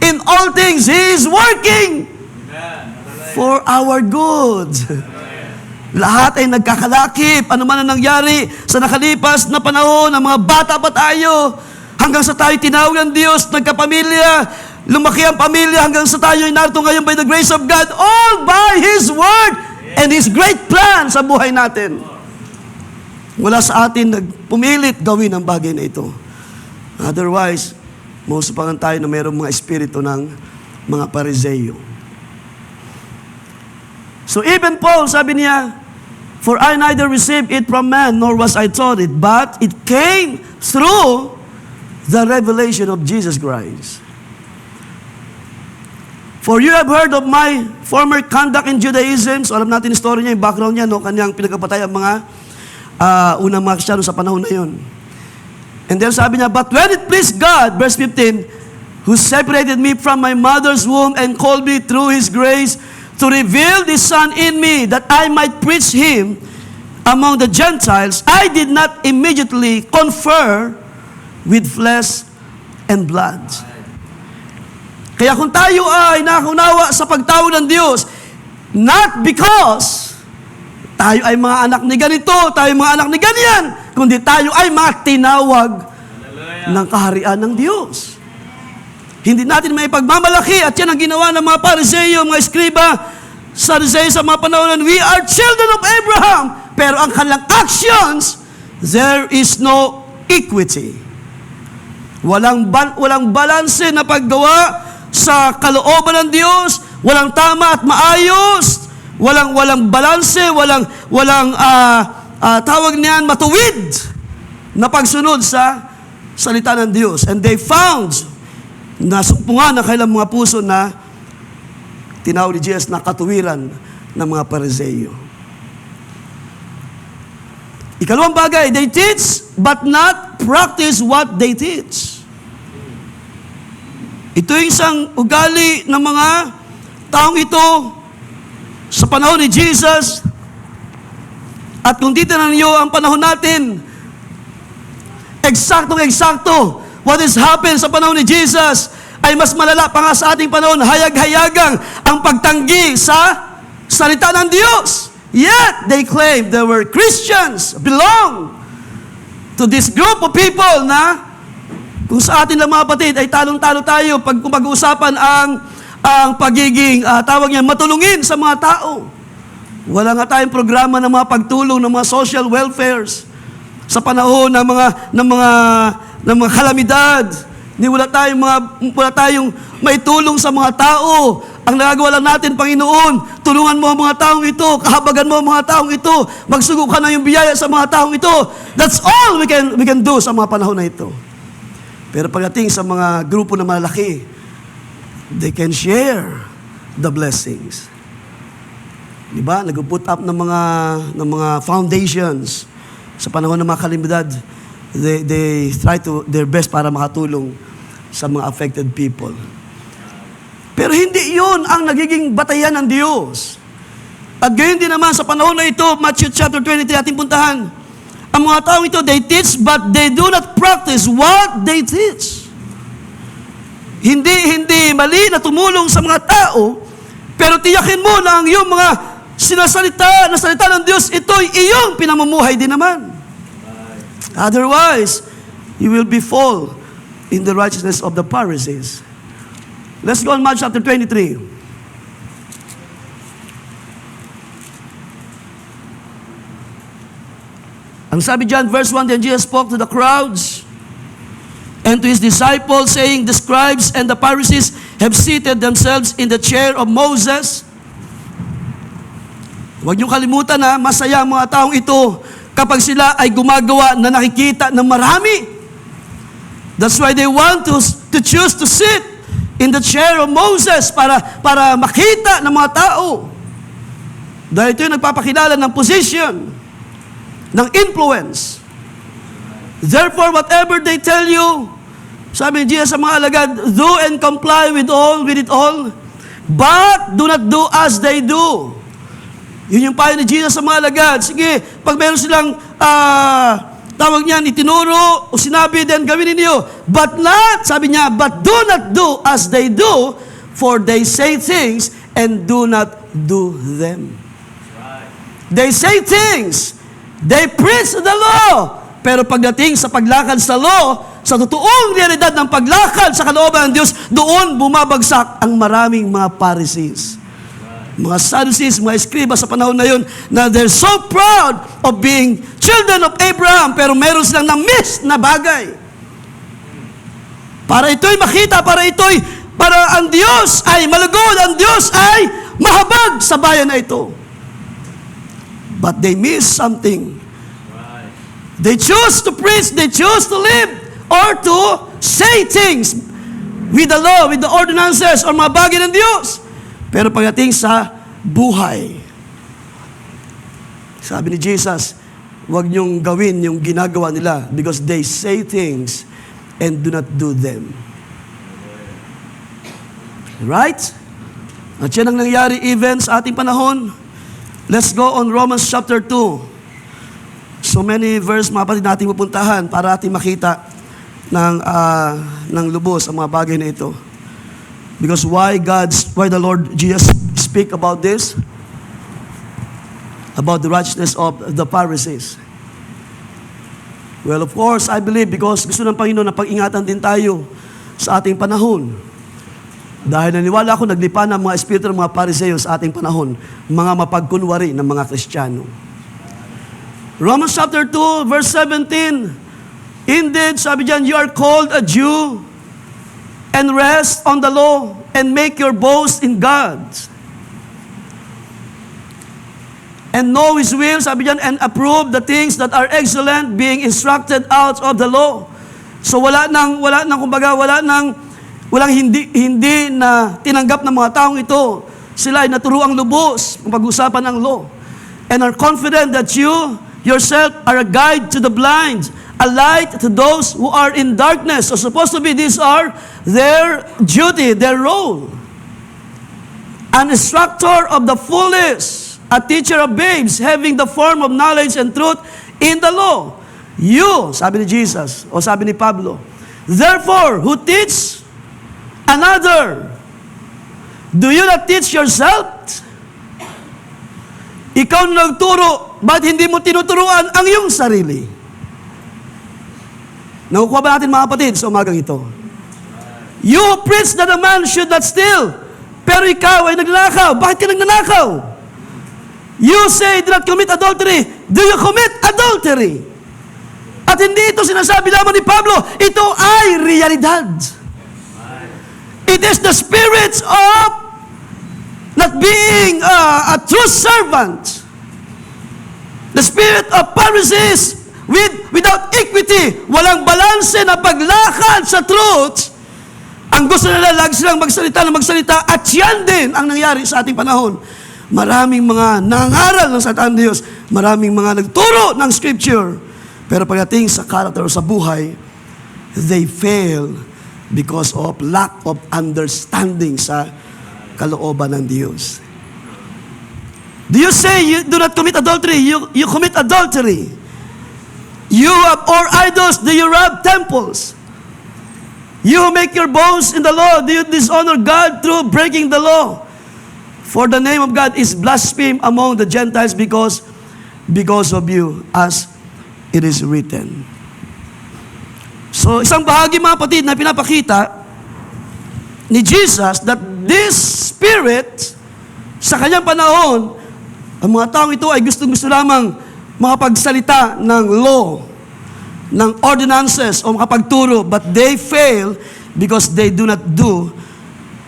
in all things, He is working for our good. Lahat ay nagkakalakip. Ano man ang nangyari sa nakalipas na panahon, ng mga bata pa tayo, hanggang sa tayo tinawag ng Diyos, nagkapamilya, lumaki ang pamilya, hanggang sa tayo ay narito ngayon by the grace of God, all by His word and His great plan sa buhay natin. Wala sa atin nagpumilit gawin ang bagay na ito. Otherwise, mausupangan tayo na mayroong mga espiritu ng mga Pariseo. So even Paul, sabi niya, "For I neither received it from man, nor was I taught it, but it came through the revelation of Jesus Christ. For you have heard of my former conduct in Judaism." So alam natin yung story niya, yung background niya, no? Kanyang pinagkapatay ang mga unang mga Kristiyano sa panahon na yun. And then sabi niya, "But when it pleased God," verse 15, "who separated me from my mother's womb and called me through His grace to reveal this Son in me, that I might preach Him among the Gentiles, I did not immediately confer with flesh and blood." Kaya kung tayo ay nakaunawa sa pagtawag ng Diyos, not because tayo ay mga anak ni ganito, tayo ay mga anak ni ganyan, kundi tayo ay mga tinawag ng kaharian ng Diyos. Hindi natin may pagmamalaki, at yan ang ginawa ng mga Pariseo, mga eskriba, Sadduceo sa mga panahon. We are children of Abraham. Pero ang kanilang actions, there is no equity. Walang balanse na paggawa sa kalooban ng Diyos, walang tama at maayos, walang balanse, walang tawag niyan matuwid na pagsunod sa salita ng Diyos. And they found na sumpungan ng kailang mga puso na tinawag ni Jesus na katuwiran ng mga Pariseo. Ikalawang bagay, they teach but not practice what they teach. Ito yung isang ugali ng mga taong ito sa panahon ni Jesus. At kung titignan niyo ang panahon natin, eksaktong-eksakto what has happened sa panahon ni Jesus ay mas malala pa nga sa ating panahon, hayag-hayagang ang pagtanggi sa salita ng Diyos. Yet, they claim they were Christians, belong to this group of people na kung sa atin lang mga kapatid ay talong-talo tayo pag pag-uusapan ang pagiging, tawag niya, matulungin sa mga tao. Wala nga tayong programa ng mga pagtulong ng mga social welfares sa panahon ng mga kalamidad. Wala tayong maitulong sa mga tao. Ang nagagawa lang natin, Panginoon, tulungan mo ang mga taong ito, kahabagan mo ang mga taong ito, magsugo ka na yung biyaya sa mga taong ito. That's all we can do sa mga panahon na ito. Pero pagdating sa mga grupo na malaki, they can share the blessings. Diba? Nag-put up ng mga foundations sa panahon ng mga kalamidad. They try their best para makatulong sa mga affected people. Pero hindi yun ang nagiging batayan ng Diyos. At gayon din naman sa panahon na ito, Matthew chapter 23, ating puntahan. Ang mga taong ito, they teach but they do not practice what they teach. Hindi mali na tumulong sa mga tao, pero tiyakin mo na ang iyong mga sinasalita na salita ng Diyos, ito'y iyong pinamumuhay din naman. Otherwise, you will be fall in the righteousness of the Pharisees. Let's go on Matthew chapter 23. Ang sabi dyan, verse 1, "Then Jesus spoke to the crowds and to His disciples, saying, The scribes and the Pharisees have seated themselves in the chair of Moses." Huwag niyong kalimutan na masaya ang mga taong ito kapag sila ay gumagawa na nakikita ng marami. That's why they want to choose to sit in the chair of Moses para makita ng mga tao. Dahil ito yung nagpapakilala ng position, ng influence. Therefore, whatever they tell you, sabi ni Jesus sa mga alagad, do and comply with it all, but do not do as they do. Yun yung payo ni Jesus sa mga alagad. Sige, pag meron silang tawag niyan, itinuro o sinabi, then gawin ninyo. But not, sabi niya, but do not do as they do, for they say things and do not do them. They say things, they preach the law, pero pagdating sa paglakad sa law, sa totoong realidad ng paglakad sa kalooban ng Diyos, doon bumabagsak ang maraming mga Pharisees. Mga Sadducees, mga Escriba sa panahon na yun, na they're so proud of being children of Abraham, pero meron silang na-miss na bagay. Para ito'y makita, para ang Diyos ay malugod, ang Diyos ay mahabag sa bayan na ito. But they miss something. They choose to preach, they choose to live, or to say things with the law, with the ordinances, or mga bagay ng Diyos. Pero pagdating sa buhay, sabi ni Jesus, huwag niyong gawin yung ginagawa nila because they say things and do not do them. Right? At yan ang nangyari even sa ating panahon. Let's go on Romans chapter 2. So many verse mga kapatid natin pupuntahan para ating makita ng lubos ang mga bagay na ito. Because why the Lord Jesus speak about this? About the righteousness of the Pharisees. Well, of course, I believe because gusto ng Panginoon na pag-ingatan din tayo sa ating panahon. Dahil naniwala ako, naglipa ng mga espiritu ng mga Pariseo sa ating panahon, mga mapagkunwari ng mga Kristiyano. Romans chapter 2, verse 17. Indeed, sabi diyan, you are called a Jew and rest on the law and make your boast in God. And know His will, sabi diyan, and approve the things that are excellent, being instructed out of the law. So walang hindi na tinanggap ng mga taong ito. Sila ay naturuang lubos kung pag-usapan ng law. And are confident that you yourself are a guide to the blind, a light to those who are in darkness. So supposed to be these are their duty, their role. An instructor of the foolish, a teacher of babes, having the form of knowledge and truth in the law. You, sabi ni Jesus, o sabi ni Pablo, therefore, who teach another, do you not teach yourself? Ikaw na nagturo, ba't hindi mo tinuturuan ang iyong sarili? Nakukuha ba natin mga kapatid sa umagang ito? You preach that a man should not steal, pero ikaw ay nagnanakaw. Bakit ka nagnanakaw? You say, do not commit adultery. Do you commit adultery? At hindi ito sinasabi lamang ni Pablo, ito ay realidad. It is the spirit of not being a true servant. The spirit of Pharisees without equity, walang balanse na paglakad sa truth. Ang gusto nila, lagi silang magsalita at yan din ang nangyari sa ating panahon. Maraming mga nangaral ng salita ng Diyos, maraming mga nagturo ng Scripture, pero pagdating sa character o sa buhay, they fail because of lack of understanding sa kalooban ng Diyos. Do you say you do not commit adultery? You commit adultery. You have or idols, do you rob temples? You make your boast in the law. Do you dishonor God through breaking the law? For the name of God is blasphemed among the Gentiles because of you, as it is written. So, isang bahagi mga kapatid na pinapakita ni Jesus that this Spirit, sa kanyang panahon, ang mga taong ito ay gustong-gusto lamang makapagsalita ng law, ng ordinances, o makapagturo, but they fail because they do not do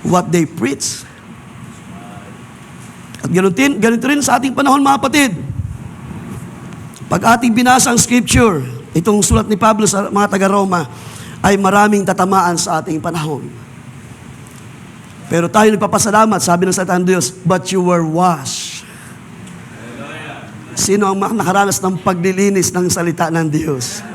what they preach. At ganito rin sa ating panahon mga kapatid. Pag ating binasa ang Scripture, itong sulat ni Pablo sa mga taga-Roma, ay maraming tatamaan sa ating panahon. Pero tayo nagpapasalamat, sabi ng salita ng Diyos, but you were washed. Sino ang nakaranas ng paglilinis ng salita ng Diyos?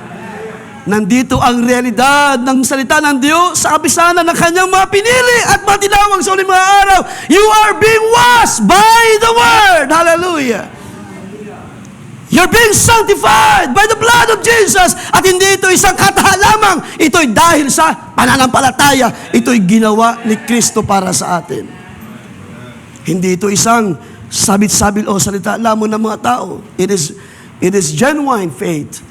Nandito ang realidad ng salita ng Diyos sa kapisanan ng kanyang mga pinili at mga tinawag sa uling mga araw. You are being washed by the Word. Hallelujah. You're being sanctified by the blood of Jesus. At hindi ito isang kataha lamang. Ito'y dahil sa pananampalataya. Ito'y ginawa ni Kristo para sa atin. Hindi ito isang sabit-sabil o salita lamang ng mga tao. It is genuine faith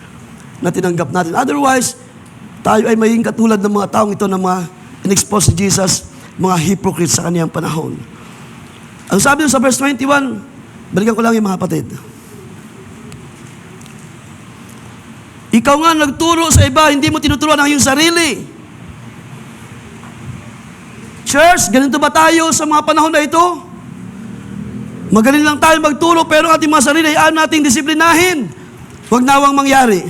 na tinanggap natin. Otherwise, tayo ay maging katulad ng mga taong ito na mga in-expose si Jesus, mga hypocrites sa kaniyang panahon. Ang sabi doon sa verse 21, balikan ko lang yung mga kapatid. Ikaw nga nagturo sa iba, hindi mo tinuturuan ang iyong sarili. Church, ganito ba tayo sa mga panahon na ito? Magaling lang tayo magturo, pero ang ating mga sarili ay nating disiplinahin. Huwag nawang mangyari.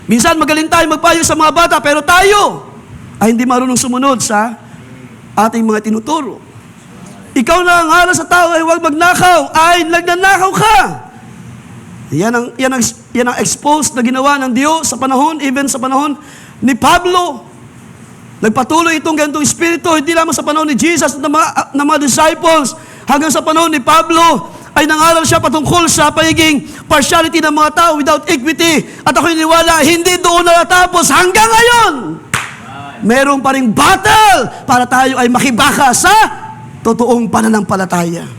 Minsan magaling tayo magpayo sa mga bata, pero tayo ay hindi marunong sumunod sa ating mga tinuturo. Ikaw na ang haras sa tao ay huwag magnakaw, ay nagnanakaw ka. Yan ang exposed na ginawa ng Diyos sa panahon, even sa panahon ni Pablo. Nagpatuloy itong ganitong espiritu, hindi lamang sa panahon ni Jesus at ng mga disciples, hanggang sa panahon ni Pablo, ay nangaral siya patungkol sa pagiging partiality ng mga tao without equity. At ako'y niniwala, hindi doon natatapos hanggang ngayon. Meron pa ring battle para tayo ay makibaka sa totoong pananampalataya.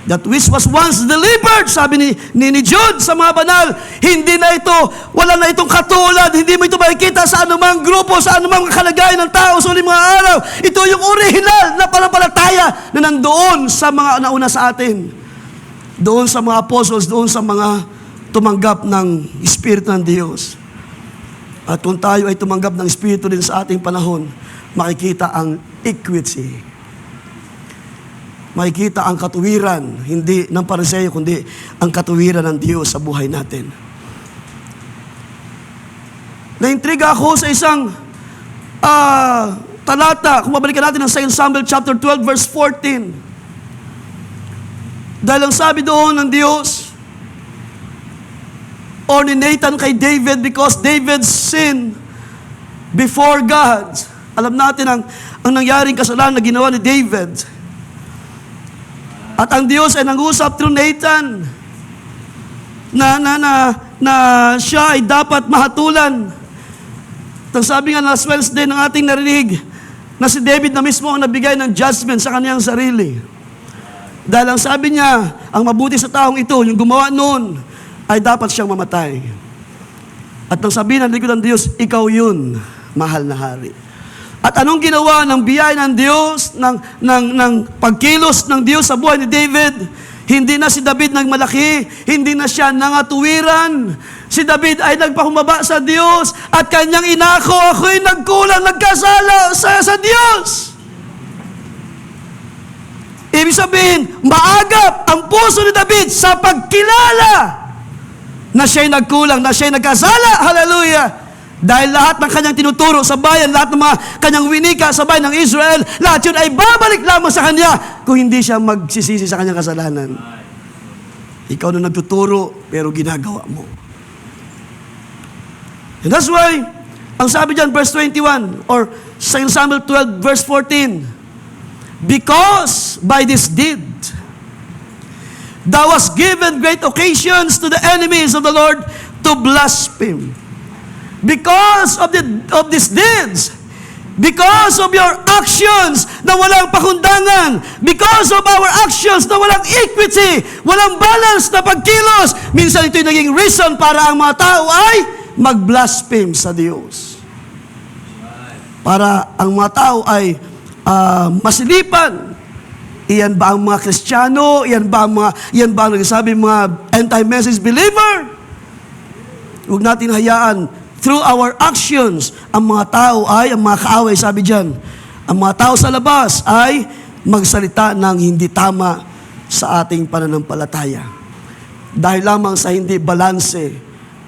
That which was once delivered, sabi ni Jude sa mga banal, hindi na ito, wala na itong katulad, hindi mo ito makikita sa anumang grupo, sa anumang kalagayan ng tao sa uling mga araw. Ito yung original na pananampalataya na nandoon sa mga nauna sa atin. Doon sa mga apostles, doon sa mga tumanggap ng Espiritu ng Diyos. At kung tayo ay tumanggap ng Espiritu din sa ating panahon, makikita ang equity. Makikita ang katuwiran, hindi ng Pariseo, kundi ang katuwiran ng Diyos sa buhay natin. Naintriga ako sa isang talata, kung mabalikan natin ang 2 Samuel chapter 12, verse 14. Dahil ang sabi doon ng Diyos, or ni Nathan kay David, because David sinned before God. Alam natin ang nangyaring kasalanan na ginawa ni David. At ang Diyos ay nang-usap through Nathan na siya ay dapat mahatulan. At sabi nga last Wednesday ng ating narinig na si David na mismo ang nabigay ng judgment sa kaniyang sarili. Dahil ang sabi niya, ang mabuti sa taong ito, yung gumawa noon, ay dapat siyang mamatay. At nang sabihin ng likod ng Diyos, ikaw yun, mahal na hari. At anong ginawa ng biyaya ng Diyos, ng pagkilos ng Diyos sa buhay ni David? Hindi na si David nagmalaki, hindi na siya nangatuwiran. Si David ay nagpahumaba sa Diyos at kanyang inako, ako'y nagkulang, nagkasala sa Diyos. Ibig sabihin, maagap ang puso ni David sa pagkilala na siya'y nagkulang, na siya'y nagkasala. Hallelujah! Dahil lahat ng kanyang tinuturo sa bayan, lahat ng mga kanyang winika sa bayan ng Israel, lahat yun ay babalik lamang sa kanya kung hindi siya magsisisi sa kanyang kasalanan. Ikaw na nagtuturo, pero ginagawa mo. And that's why, ang sabi dyan, verse 21, or 2 Samuel 12, verse 14, because by this deed, thou hast given great occasions to the enemies of the Lord to blaspheme. Because of these deeds, because of your actions na walang pakundangan, because of our actions na walang equity, walang balance na pagkilos, minsan ito'y naging reason para ang mga tao ay mag-blaspheme sa Diyos. Para ang mga tao ay masilipan. Iyan ba ang mga Kristiyano? Iyan ba ang nagsasabi mga anti-message believer? Huwag natin hayaan. Through our actions, ang mga tao ay, ang mga kaaway, sabi dyan, ang mga tao sa labas ay magsalita ng hindi tama sa ating pananampalataya. Dahil lamang sa hindi balanse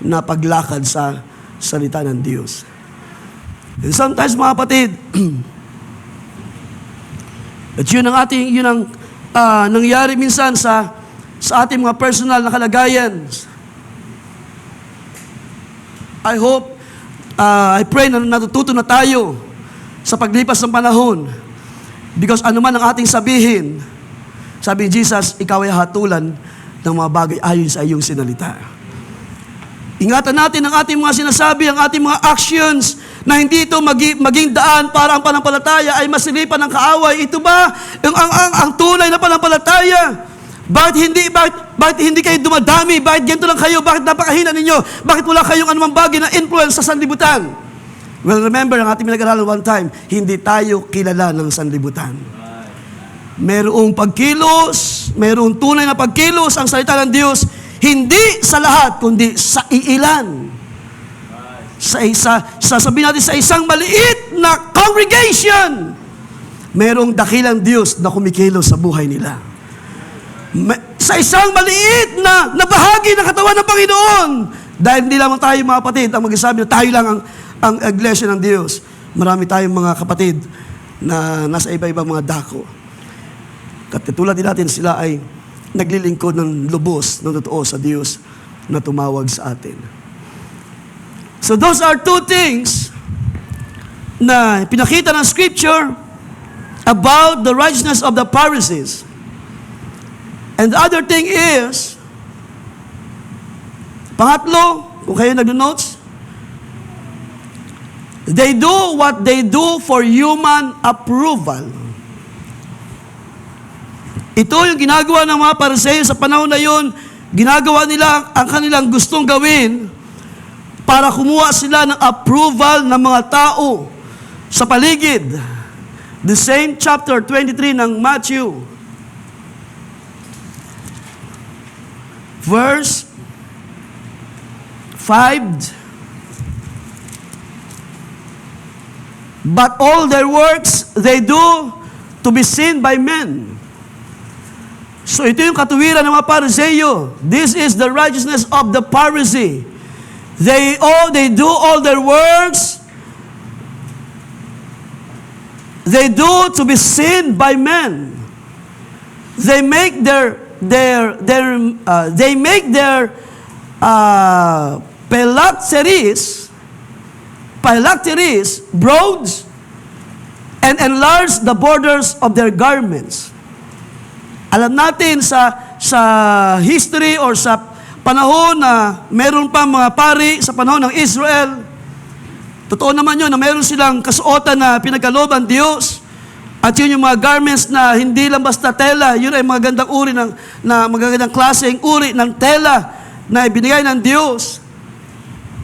na paglakad sa salita ng Diyos. And sometimes, mga kapatid, at yun ang nangyari minsan sa ating mga personal na kalagayan. I hope, I pray na natututo na tayo sa paglipas ng panahon. Because anuman ang ating sabihin, sabi ni Jesus, ikaw ay hatulan ng mga bagay ayon sa iyong sinalita. Ingatan natin ang ating mga sinasabi, ang ating mga actions, na hindi ito maging daan para ang panampalataya ay masilipan ng kaaway. Ito ba ang tunay na panampalataya? Bakit hindi kayo dumadami? Bakit ganito lang kayo? Bakit napakahina ninyo? Bakit wala kayong anumang bagay na influence sa sanlibutan? Well, remember, ang ating pinag-aralan one time, hindi tayo kilala ng sanlibutan. Merong pagkilos, merong tunay na pagkilos ang salita ng Diyos, hindi sa lahat, kundi sa iilan. Sasabihin natin sa isang maliit na congregation, merong dakilang Diyos na kumikilos sa buhay nila. Sa isang maliit na bahagi ng katawan ng Panginoon, dahil hindi lamang tayo mga kapatid ang magsasabi na tayo lang ang iglesia ng Diyos. Marami tayong mga kapatid na nasa iba-ibang mga dako. Katulad din natin, sila ay naglilingkod ng lubos, ng totoo sa Diyos na tumawag sa atin. So those are two things na pinakita ng Scripture about the righteousness of the Pharisees. And the other thing is, pangatlo, kung kayo nag-notes, they do what they do for human approval. Ito yung ginagawa ng mga Pariseo sa panahon na yun, ginagawa nila ang kanilang gustong gawin para kumuha sila ng approval ng mga tao sa paligid. The same chapter 23 ng Matthew. Verse 5. But all their works they do to be seen by men. So ito yung katuwiran ng mga Pariseo. This is the righteousness of the Pharisee. They do all their works. They do to be seen by men. They make their phylacteries broad and enlarge the borders of their garments. Alam natin sa history or sa panahon na meron pa mga pari sa panahon ng Israel, totoo naman yun na meron silang kasuotan na pinagkaloob ang Diyos. At yun yung mga garments na hindi lang basta tela, yun ay magagandang uri magagandang klaseng uri ng tela na ibinigay ng Diyos.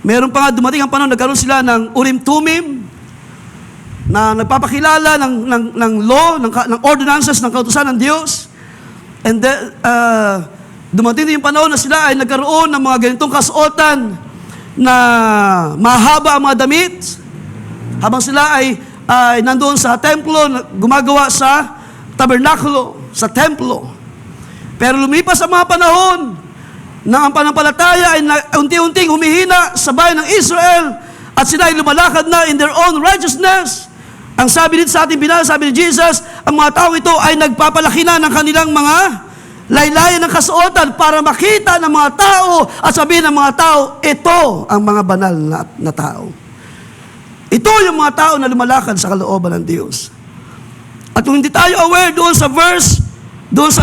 Meron pa nga dumating ang panahon, nagkaroon sila ng Urim-Tumim na nagpapakilala ng law, ng ordinances ng kautusan ng Diyos. And then, dumating din yung panahon na sila ay nagkaroon ng mga ganitong kasuotan na mahaba ang mga damit habang sila ay nandoon sa templo, gumagawa sa tabernakulo, sa templo. Pero lumipas ang mga panahon na ang panampalataya ay unti-unting humihina sa bayan ng Israel at sila ay lumalakad na in their own righteousness. Ang sabi dito sa ating binasa, sabi ni Jesus, ang mga tao ito ay nagpapalaki na ng kanilang mga laylayan ng kasuotan para makita ng mga tao at sabihin ng mga tao, ito ang mga banal na tao. Ito yung mga tao na lumalakad sa kalooban ng Diyos. At kung hindi tayo aware doon sa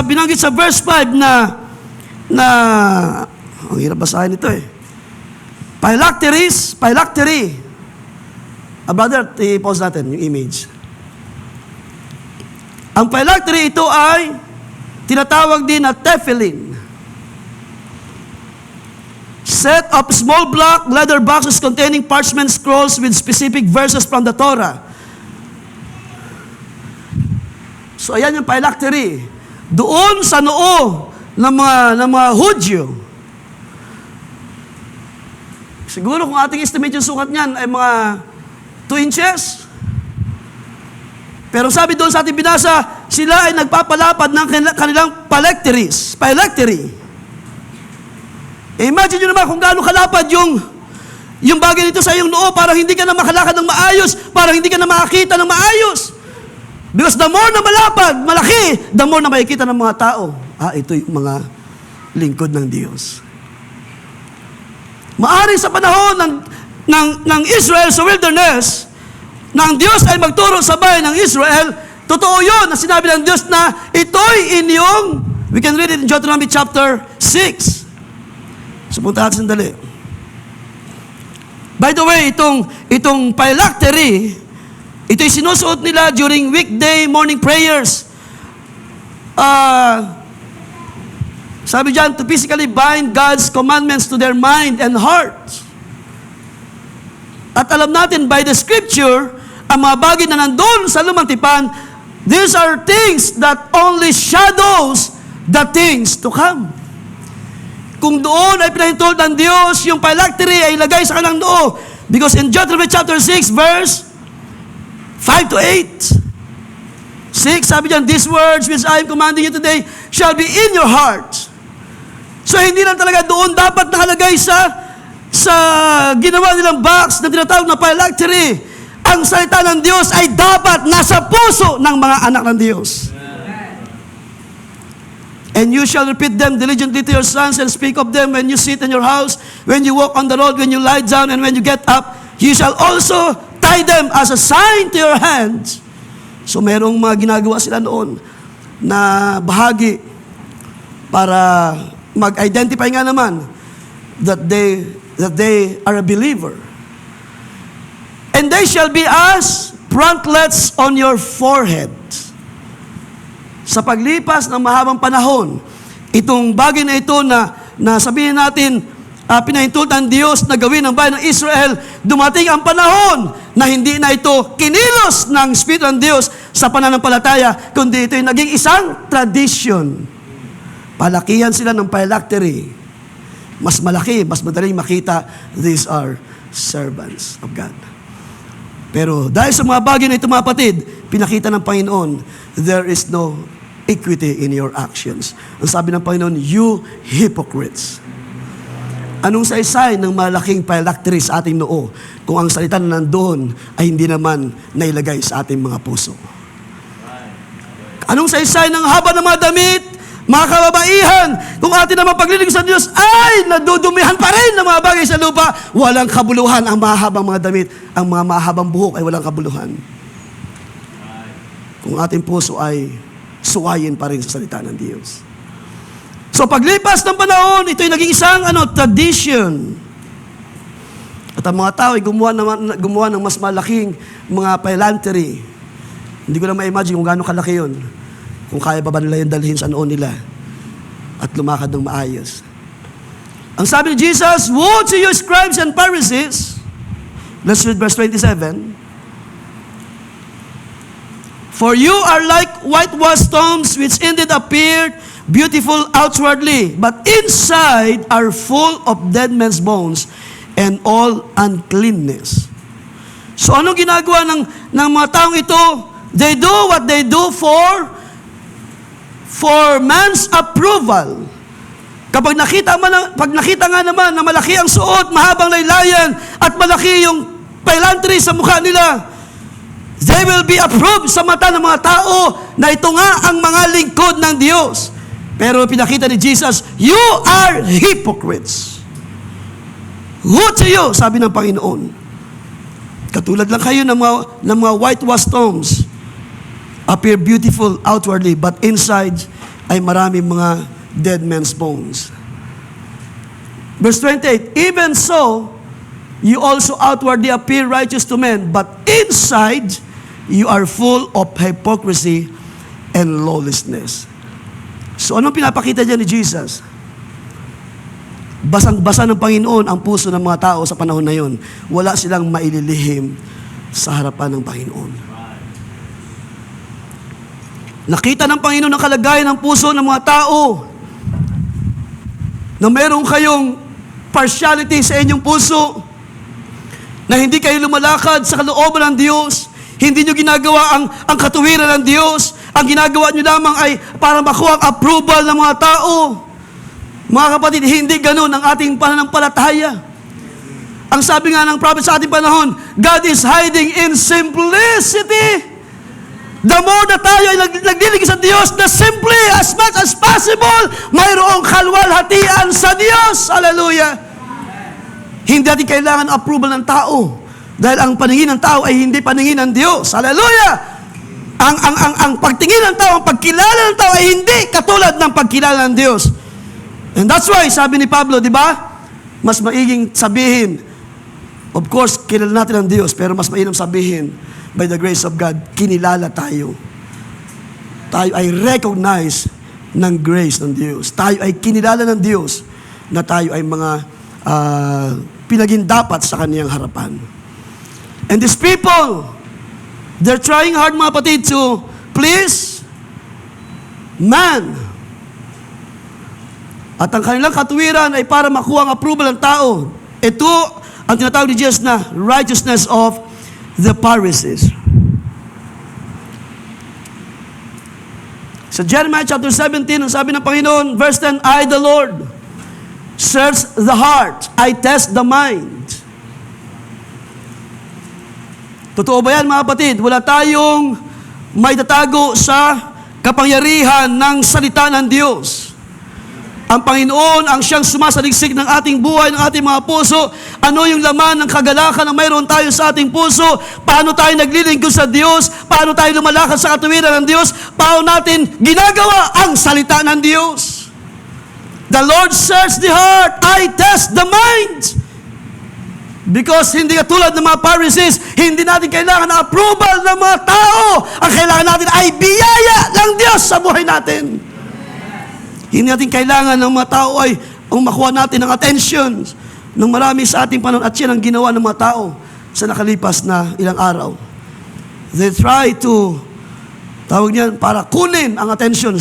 binanggit sa verse 5 na ang hirap basahin ito eh. Phylactery. Brother, i-pause natin yung image. Ang phylactery ito ay tinatawag din na tefillin. Set of small black leather boxes containing parchment scrolls with specific verses from the Torah. So ayan yung phylactery. Doon sa noo ng mga Hudyo. Siguro kung ating estimate yung sukat niyan ay mga 2 inches. Pero sabi doon sa ating binasa, sila ay nagpapalapad ng kanilang phylactery. Imagine nyo naman kung gaano kalapad yung bagay nito sa iyong noo para hindi ka na makalakad ng maayos, para hindi ka na makakita ng maayos. Because the more na malaki, the more na makikita ng mga tao. Ito yung mga lingkod ng Diyos. Maaari sa panahon ng Israel sa wilderness, na ang Diyos ay magturo sa bayan ng Israel, totoo yun na sinabi ng Diyos na ito'y inyong, we can read it in Deuteronomy chapter 6. So punta natin sandali. By the way, itong phylactery, ito'y sinusuot nila during weekday morning prayers. Sabi dyan, to physically bind God's commandments to their mind and heart. At alam natin by the Scripture, ang mga bagay na nandun sa lumang tipan, these are things that only shadows the things to come. Kung doon ay pinahintulot ng Diyos, yung phylactery ay ilagay sa kanilang noo. Because in Deuteronomy chapter 6, verse 5 to 8, 6, sabi diyan, these words which I am commanding you today shall be in your heart. So hindi lang talaga doon dapat nakalagay sa ginawa nilang box na tinatawag na phylactery. Ang salita ng Diyos ay dapat nasa puso ng mga anak ng Diyos. And you shall repeat them diligently to your sons and speak of them when you sit in your house, when you walk on the road, when you lie down, and when you get up. You shall also tie them as a sign to your hands. So merong mga ginagawa sila noon na bahagi para mag-identify nga naman that they are a believer. And they shall be as frontlets on your forehead. Sa paglipas ng mahabang panahon, itong bagay na ito na sabihin natin, pinahintulot ng Diyos na gawin ng bayan ng Israel, dumating ang panahon na hindi na ito kinilos ng Espiritu ng Diyos sa pananampalataya, kundi ito ay naging isang tradition. Palakihan sila ng phylactery. Mas malaki, mas madaling makita, these are servants of God. Pero dahil sa mga bagay na ito, mga kapatid, pinakita ng Panginoon, there is no equity in your actions. Ang sabi ng Panginoon, you hypocrites. Anong saysay ng malaking phylactery sa ating noo kung ang salita na nandoon ay hindi naman nailagay sa ating mga puso? Anong saysay ng haba ng mga damit, mga kababaihan, kung atin naman paglilingkod sa Diyos ay nadudumihan pa rin ng mga bagay sa lupa, walang kabuluhan ang mahabang mga damit, ang mga mahabang buhok ay walang kabuluhan. Kung ating puso ay suwayin pa rin sa salita ng Diyos. So paglipas ng panahon, ito'y naging isang tradition. At ang mga tao ay gumawa ng mas malaking mga phylactery. Hindi ko na ma-imagine kung gaano kalaki yun. Kung kaya ba nila yung dalhin sa noon nila at lumakad ng maayos. Ang sabi ni Jesus, woe to you scribes and Pharisees. Let's read verse 27. For you are like whitewashed tombs, which indeed appear beautiful outwardly, but inside are full of dead men's bones and all uncleanness. So anong ginagawa ng mga taong ito? They do what they do for man's approval. Pag nakita nga naman na malaki ang suot, mahabang laylayan, at malaki yung phylactery sa mukha nila, they will be approved sa mata ng mga tao na ito nga ang mga lingkod ng Diyos. Pero pinakita ni Jesus, you are hypocrites. Woe to you, sabi ng Panginoon. Katulad lang kayo ng mga whitewashed tombs. Appear beautiful outwardly, but inside ay maraming mga dead men's bones. Verse 28, even so, you also outwardly appear righteous to men, but inside you are full of hypocrisy and lawlessness. So anong pinapakita dyan ni Jesus? Basang-basa ng Panginoon ang puso ng mga tao sa panahon na yon. Wala silang maililihim sa harapan ng Panginoon. Nakita ng Panginoon ang kalagayan ng puso ng mga tao na meron kayong partiality sa inyong puso, na hindi kayo lumalakad sa kalooban ng Diyos, hindi nyo ginagawa ang katuwiran ng Diyos, ang ginagawa nyo lamang ay para makuha ang approval ng mga tao. Mga kapatid, hindi ganun ang ating pananampalataya. Ang sabi nga ng prophet sa ating panahon, God is hiding in simplicity. The more na tayo ay naglilingkod sa Diyos, the simply, as much as possible, mayroong kalwalhatian sa Diyos. Hallelujah. Hindi natin kailangan approval ng tao. Dahil ang paningin ng tao ay hindi paningin ng Diyos. Hallelujah. Ang pagtingin ng tao, ang pagkilala ng tao ay hindi katulad ng pagkilala ng Diyos. And that's why, sabi ni Pablo, di ba? Mas maiging sabihin, of course, kilala natin ang Diyos, pero mas mainam sabihin, by the grace of God, kinilala tayo. Tayo ay recognize ng grace ng Diyos. Tayo ay kinilala ng Diyos na tayo ay mga pinagindapat sa Kaniyang harapan. And these people, they're trying hard, mga kapatid, to please man. At ang kanilang katuwiran ay para makuha ang approval ng tao. Ito ang tinatawag ni Jesus na righteousness of the Pharisees. Sa Jeremiah chapter 17, ang sabi ng Panginoon, verse 10, I, the Lord, search the heart, I test the mind. Totoo ba yan, mga kapatid? Wala tayong may tatago sa kapangyarihan ng salita ng Diyos. Ang Panginoon ang siyang sumasaliksik ng ating buhay, ng ating mga puso. Ano yung laman ng kagalakan na mayroon tayo sa ating puso? Paano tayo naglilingkod sa Diyos? Paano tayo lumalakad sa katuwiran ng Diyos? Paano natin ginagawa ang salita ng Diyos? The Lord search the heart, I test the mind. Because hindi katulad ng mga Pharisees, hindi natin kailangan ng approval ng mga tao. Ang kailangan natin ay biyaya ng Diyos sa buhay natin. Hindi natin kailangan ng mga tao ay makuha natin ng attention ng marami sa ating panahon. At yan ang ginawa ng mga tao sa nakalipas na ilang araw. They try to, tawag niyan, para kunin ang attention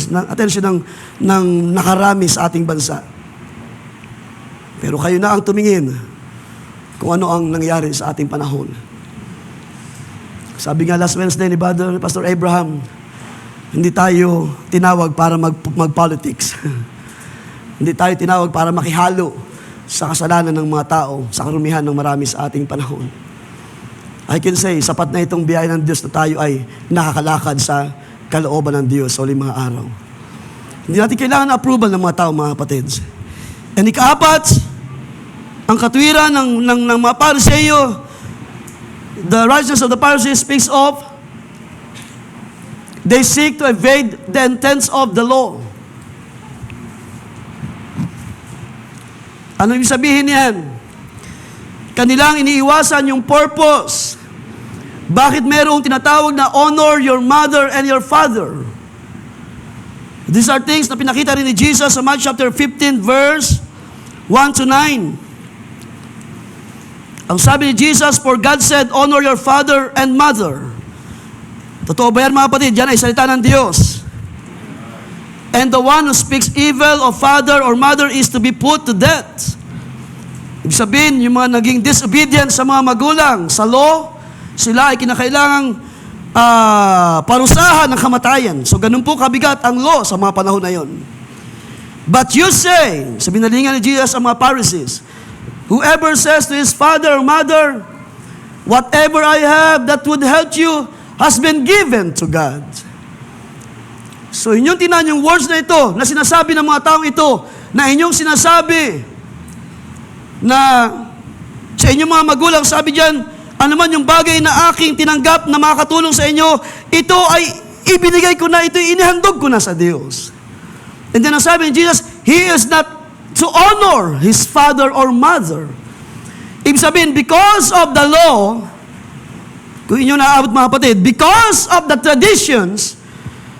ng nakarami sa ating bansa. Pero kayo na ang tumingin kung ano ang nangyari sa ating panahon. Sabi nga last Wednesday ni Pastor Abraham, hindi tayo tinawag para mag-politics. Hindi tayo tinawag para makihalo sa kasalanan ng mga tao, sa karumihan ng marami sa ating panahon. I can say, sapat na itong biyaya ng Diyos na tayo ay nakakalakad sa kalooban ng Diyos sa uling mga araw. Hindi natin kailangan ng approval ng mga tao, mga kapatids. And ikaapat, ang katwiran ng mga Pariseo, the righteousness of the Pharisees speaks of they seek to evade the intents of the law. Ano ibig sabihin niyan? Kanilang iniiwasan yung purpose. Bakit merong tinatawag na honor your mother and your father? These are things na pinakita rin ni Jesus sa Matthew chapter 15 verse 1 to 9. Ang sabi ni Jesus, for God said, honor your father and mother. Totoo ba yan, mga kapatid? Yan ay salita ng Diyos. And the one who speaks evil of father or mother is to be put to death. Ibig sabihin, yung mga naging disobedient sa mga magulang, sa law, sila ay kinakailangang parusahan ng kamatayan. So, ganun po kabigat ang law sa mga panahon na yon. But you say, sa binalingan ni Jesus ang mga Pharisees, whoever says to his father or mother, whatever I have that would help you, has been given to God. So inyong tinan yung words na ito, na sinasabi ng mga taong ito, na inyong sinasabi, na sa inyong mga magulang, sabi dyan, ano man yung bagay na aking tinanggap na makakatulong sa inyo, ito ay ibinigay ko na, ito inihandog ko na sa Diyos. And then ang sabi ni Jesus, He is not to honor his father or mother. Ibig sabihin, because of the law, kung inyo naaabot mga kapatid, because of the traditions,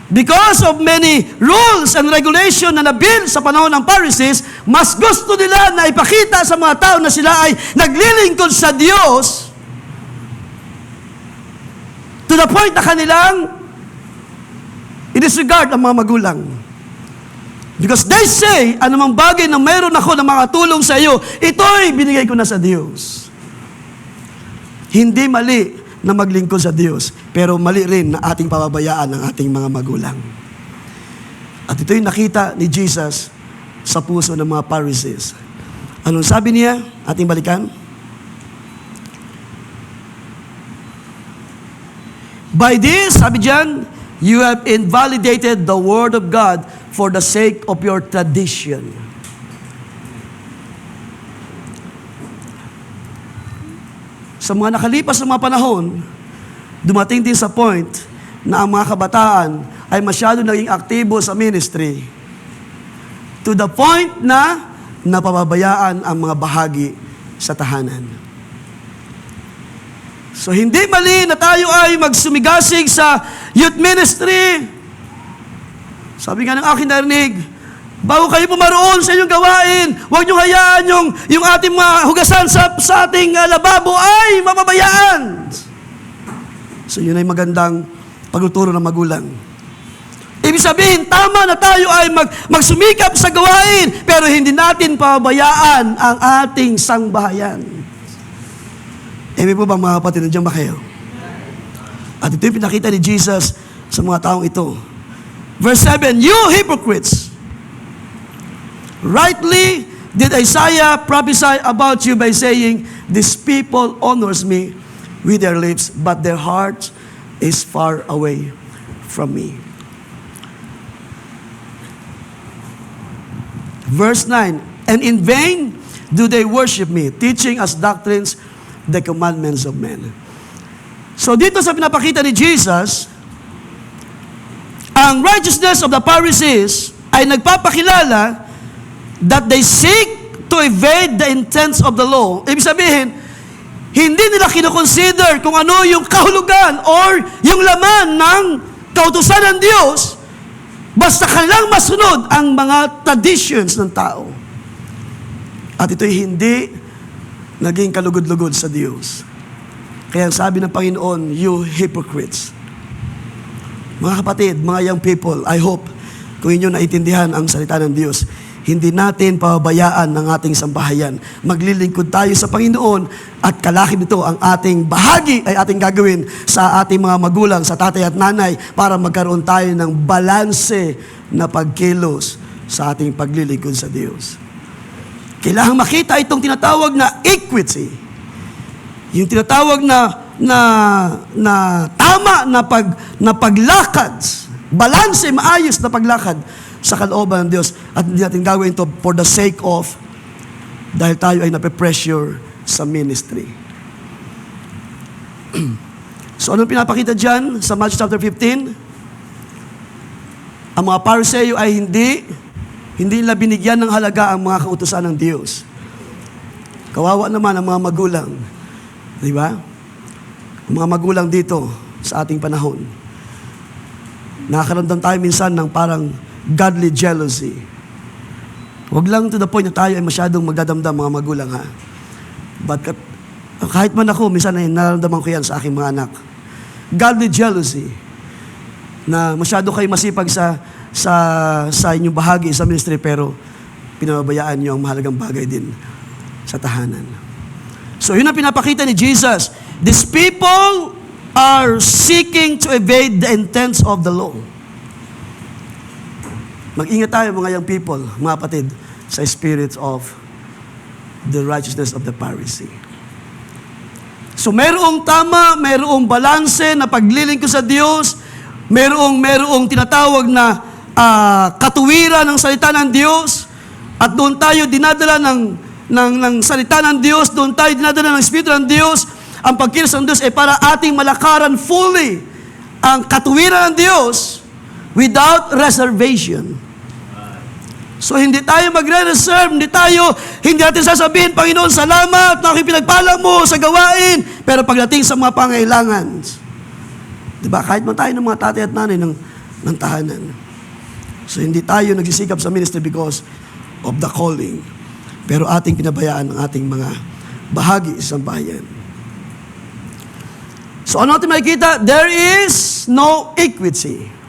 because of many rules and regulation na nabil sa panahon ng Pharisees, mas gusto nila na ipakita sa mga tao na sila ay naglilingkod sa Diyos to the point na kanilang i-disregard ang mga magulang. Because they say, anumang bagay na mayroon ako na makatulong sa iyo, ito'y binigay ko na sa Diyos. Hindi mali na maglingkod sa Diyos, pero mali rin na ating pababayaan ng ating mga magulang. At ito'y nakita ni Jesus sa puso ng mga Pharisees. Anong sabi niya? Ating balikan. By this, sabi diyan, you have invalidated the word of God for the sake of your tradition. Sa mga nakalipas na mga panahon, dumating din sa point na ang mga kabataan ay masyado naging aktibo sa ministry to the point na napababayaan ang mga bahagi sa tahanan. So hindi mali na tayo ay magsumigasig sa youth ministry. Sabi nga ng aking narinig, Bago kayo pumaroon sa inyong gawain, huwag niyong hayaan yung ating mga hugasan sa ating lababo ay mapabayaan. So yun ay magandang pagtuturo ng magulang. Ibig sabihin, tama na tayo ay magsumikap sa gawain, pero hindi natin pabayaan ang ating sangbahayan. Emi po ba mga kapatid, nandiyan ba kayo? At ito yung pinakita ni Jesus sa mga taong ito. Verse 7, you hypocrites! Rightly did Isaiah prophesy about you by saying, these people honors me with their lips, but their heart is far away from me. Verse 9, and in vain do they worship me, teaching as doctrines the commandments of men. So dito sa pinapakita ni Jesus, ang righteousness of the Pharisees ay nagpapakilala that they seek to evade the intents of the law. Ibig sabihin, hindi nila kinoconsider kung ano yung kahulugan or yung laman ng kautusan ng Diyos, basta kanilang masunod ang mga traditions ng tao. At ito'y hindi naging kalugod-lugod sa Diyos. Kaya sabi ng Panginoon, you hypocrites. Mga kapatid, mga young people, I hope kung inyo naiintindihan ang salita ng Diyos, hindi natin pababayaan ng ating sambahayan. Maglilingkod tayo sa Panginoon at kalakip nito ang ating bahagi ay ating gagawin sa ating mga magulang, sa tatay at nanay para magkaroon tayo ng balanse na pagkilos sa ating paglilingkod sa Diyos. Kailangan makita itong tinatawag na equity. Yung tinatawag na tama na paglakad, balanse, maayos na paglakad sa kalooban ng Diyos. At hindi natin gawin ito for the sake of, dahil tayo ay nape-pressure sa ministry. So anong pinapakita dyan sa Matthew chapter 15? Ang mga Pariseo ay hindi nila binigyan ng halaga ang mga kautusan ng Diyos. Kawawa naman ang mga magulang. Di ba? Ang mga magulang dito sa ating panahon. Nakakaramdam tayo minsan ng parang godly jealousy. Huwag lang to the point na tayo ay masyadong magdadamdam mga magulang, ha? But kahit man ako, minsan ay nararamdaman ko yan sa aking mga anak. Godly jealousy. Na masyado kayo masipag sa inyong bahagi sa ministry, pero pinababayaan nyo ang mahalagang bagay din sa tahanan. So yun ang pinapakita ni Jesus. These people are seeking to evade the intents of the law. Mag-ingat tayo mga young people, mga kapatid, sa spirit of the righteousness of the Pharisee. So merong tama, merong balanse na paglilingkod sa Diyos, merong tinatawag na katuwiran ng salita ng Diyos, at doon tayo dinadala ng salita ng Diyos, doon tayo dinadala ng Espiritu ng Diyos. Ang pagkilos ng Diyos ay para ating malakaran fully ang katuwiran ng Diyos without reservation. So hindi tayo magre-reserve, hindi natin sasabihin, Panginoon, salamat na aking pinagpala mo sa gawain, pero pagdating sa mga pangailangan, diba, kahit man tayo ng mga tatay at nanay ng tahanan. So hindi tayo nagsisikap sa ministry because of the calling, pero ating pinabayaan ang ating mga bahagi sa bayan. So ano natin makikita? There is no equity.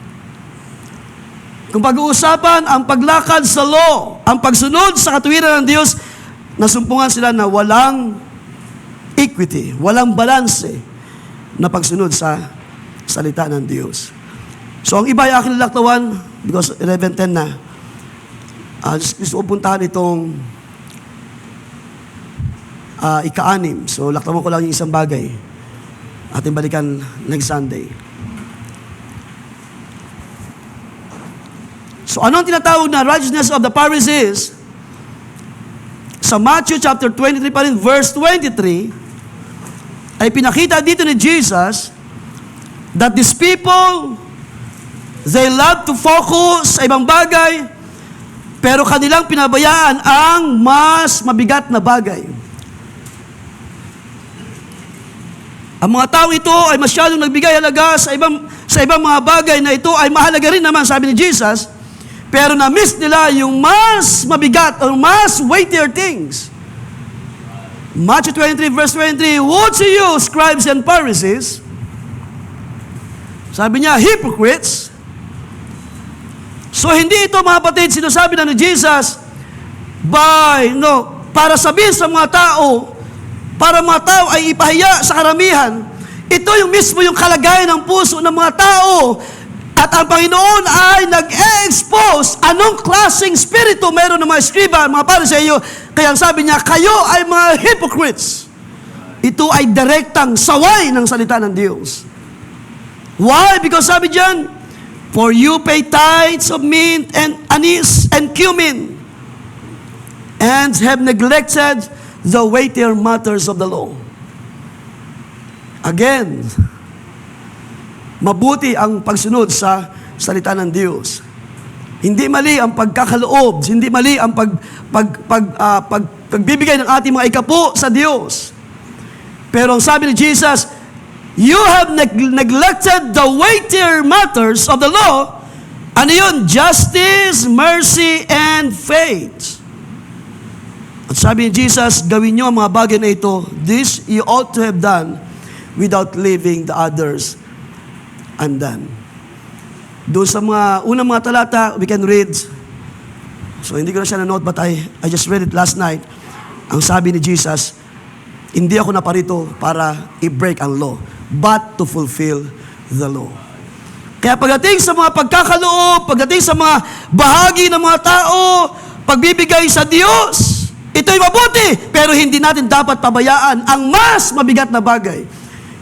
Kung pag-uusapan ang paglakad sa law, ang pagsunod sa katuwiran ng Diyos, nasumpungan sila na walang equity, walang balanse na pagsunod sa salita ng Diyos. So ang iba ay aking lalaktawan, because 11:10 na, gusto ko puntahan itong ika-6. So laktawan ko lang yung isang bagay. Ating balikan next Sunday. So ano ang tinatawag na righteousness of the Pharisees? Sa Matthew chapter 23 pa rin, verse 23, ay pinakita dito ni Jesus that these people, they love to focus sa ibang bagay, pero kanilang pinabayaan ang mas mabigat na bagay. Ang mga tao ito ay masyadong nagbigay halaga sa ibang mga bagay na ito ay mahalaga rin naman, sabi ni Jesus, Pero na-miss nila yung mas mabigat or mas weightier things. Matthew 23 verse 23, "Woe to you, scribes and Pharisees." Sabi niya, hypocrites. So hindi ito, mga kapatid, sinasabi na ni Jesus para sabihin sa mga tao, para mga tao ay ipahiya sa karamihan. Ito yung mismo yung kalagayan ng puso ng mga tao. At ang Panginoon ay nag-expose anong klaseng spirito meron ng mga eskriba, mga Pariseo. Kaya sabi niya, kayo ay mga hypocrites. Ito ay direktang saway ng salita ng Diyos. Why? Because sabi diyan, "For you pay tithes of mint and anise and cumin, and have neglected the weightier matters of the law." Again, mabuti ang pagsunod sa salita ng Diyos. Hindi mali ang pagkakaloob, hindi mali ang pagbibigay ng ating mga ikapo sa Diyos. Pero ang sabi ni Jesus, "You have neglected the weightier matters of the law." Ano yun? Justice, mercy, and faith. At sabi ni Jesus, gawin nyo ang mga bagay na ito. This you ought to have done without leaving the others undone. Doon sa mga unang mga talata, we can read. So hindi ko na siya na-note, but I just read it last night. Ang sabi ni Jesus, hindi ako naparito para i-break ang law, but to fulfill the law. Kaya pagdating sa mga pagkakaloob, pagdating sa mga bahagi ng mga tao, pagbibigay sa Diyos, ito'y mabuti, pero hindi natin dapat pabayaan ang mas mabigat na bagay.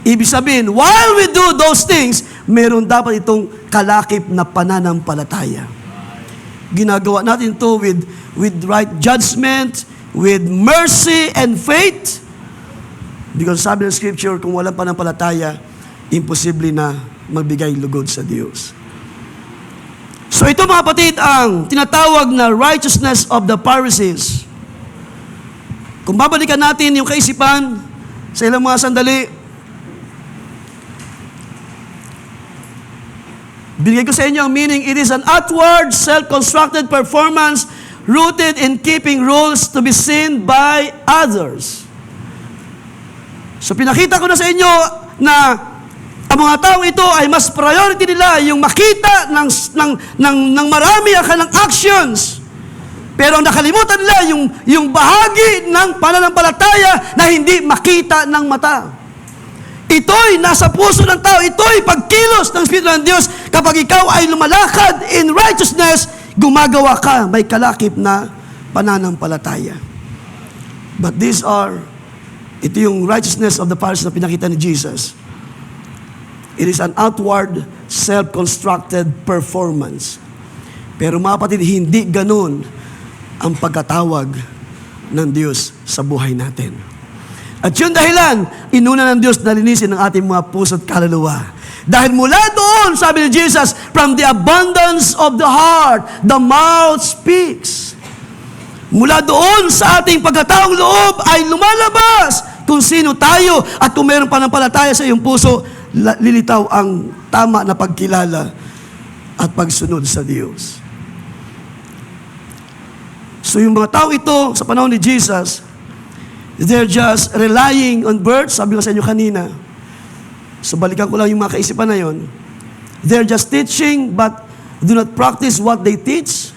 Ibig sabihin, while we do those things, meron dapat itong kalakip na pananampalataya. Ginagawa natin ito with right judgment, with mercy and faith. Because sabi ng Scripture, kung walang pananampalataya, imposible na magbigay lugod sa Diyos. So ito, mga kapatid, ang tinatawag na righteousness of the Pharisees. Kung babalikan natin yung kaisipan sa ilang mga sandali, binigay ko sa inyo ang meaning. It is an outward, self-constructed performance rooted in keeping rules to be seen by others. So pinakita ko na sa inyo na ang mga tao ito ay mas priority nila yung makita ng marami ang kanilang actions. Pero ang nakalimutan nila yung bahagi ng pananampalataya na hindi makita ng mata. Ito'y nasa puso ng tao. Ito'y pagkilos ng Espiritu ng Diyos. Kapag ikaw ay lumalakad in righteousness, gumagawa ka, may kalakip na pananampalataya. But ito yung righteousness of the Pharisees na pinakita ni Jesus. It is an outward, self-constructed performance. Pero mga kapatid, hindi ganun ang pagkatawag ng Diyos sa buhay natin. At yun dahilan, inuna ng Diyos na linisin ang ating mga puso at kaluluwa. Dahil mula doon, sabi ni Jesus, from the abundance of the heart, the mouth speaks. Mula doon sa ating pagkataong loob ay lumalabas kung sino tayo at kung mayroon pananampalataya sa iyong puso, lilitaw ang tama na pagkilala at pagsunod sa Diyos. So yung mga tao ito, sa panahon ni Jesus, they're just relying on words. Sabi ko sa inyo kanina. So balikan ko lang yung mga kaisipan na yon. They're just teaching but do not practice what they teach.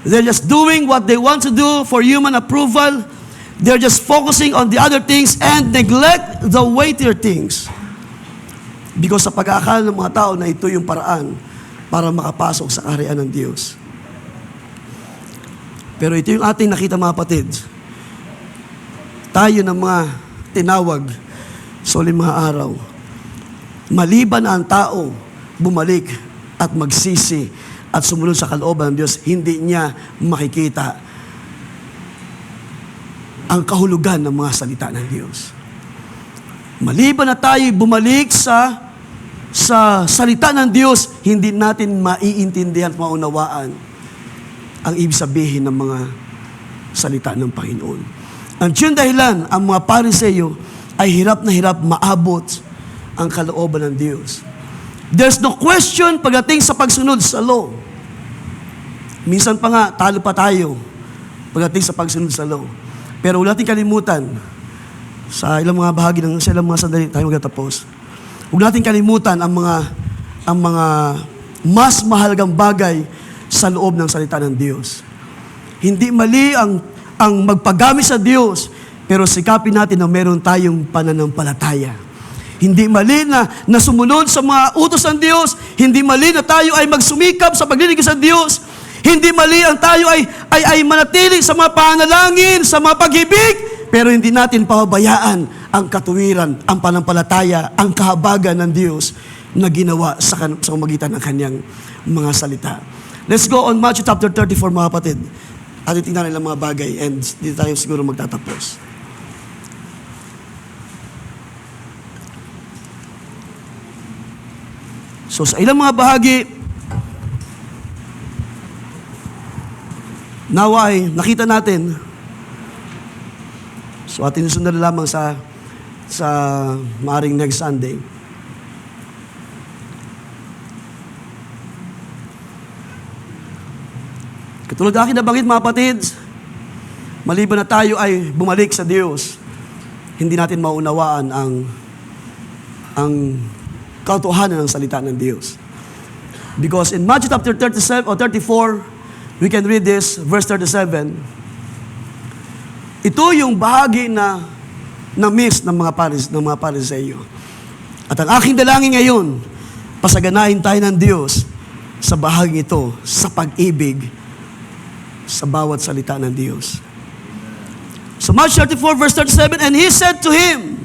They're just doing what they want to do for human approval. They're just focusing on the other things and neglect the weightier things. Because sa pag-aakala ng mga tao na ito yung paraan para makapasok sa kaharian ng Diyos. Pero ito yung ating nakita, mga kapatid. Tayo ng mga tinawag sa uling mga araw. Maliban na ang tao bumalik at magsisi at sumunod sa kalooban ng Diyos, hindi niya makikita ang kahulugan ng mga salita ng Diyos. Maliban na tayo bumalik sa salita ng Diyos, hindi natin maiintindihan at maunawaan ang ibig sabihin ng mga salita ng Panginoon. Ang yun dahilan, ang mga Pariseo ay hirap na hirap maabot ang kalooban ng Diyos. There's no question pagdating sa pagsunod sa law. Minsan pa nga, talo pa tayo pagdating sa pagsunod sa law. Pero huwag natin kalimutan, sa ilang mga bahagi sa ilang mga sandali tayo magtatapos, huwag natin kalimutan ang mga mas mahalagang bagay sa loob ng salita ng Diyos. Hindi mali ang magpagamit sa Diyos, pero sikapin natin na meron tayong pananampalataya. Hindi mali na sumunod sa mga utos ng Diyos. Hindi mali na tayo ay magsumikap sa paglilingkod sa Diyos. Hindi mali ang tayo ay manatili sa mga panalangin, sa mga pag-ibig, pero hindi natin pababayaan ang katuwiran, ang panampalataya, ang kahabagan ng Diyos na ginawa sa magitan ng kanyang mga salita. Let's go on Matthew chapter 34, mga kapatid. At tingnan nilang mga bagay and dito tayo siguro magtatapos. So sa ilang mga bahagi, naway, nakita natin. So atin sundan na lamang sa maaring next Sunday. Katulad akin nabanggit, mga kapatid, maliban na tayo ay bumalik sa Diyos, hindi natin maunawaan ang katotohanan ng salita ng Diyos. Because in Matthew chapter 37 or 34, we can read this, verse 37. Ito yung bahagi na miss ng mga Pariseo. At ang aking dalangin ngayon, pasaganahin tayo ng Diyos sa bahagi ito, sa pag-ibig, sa bawat salita ng Diyos. So Matthew 34 verse 37, and he said to him,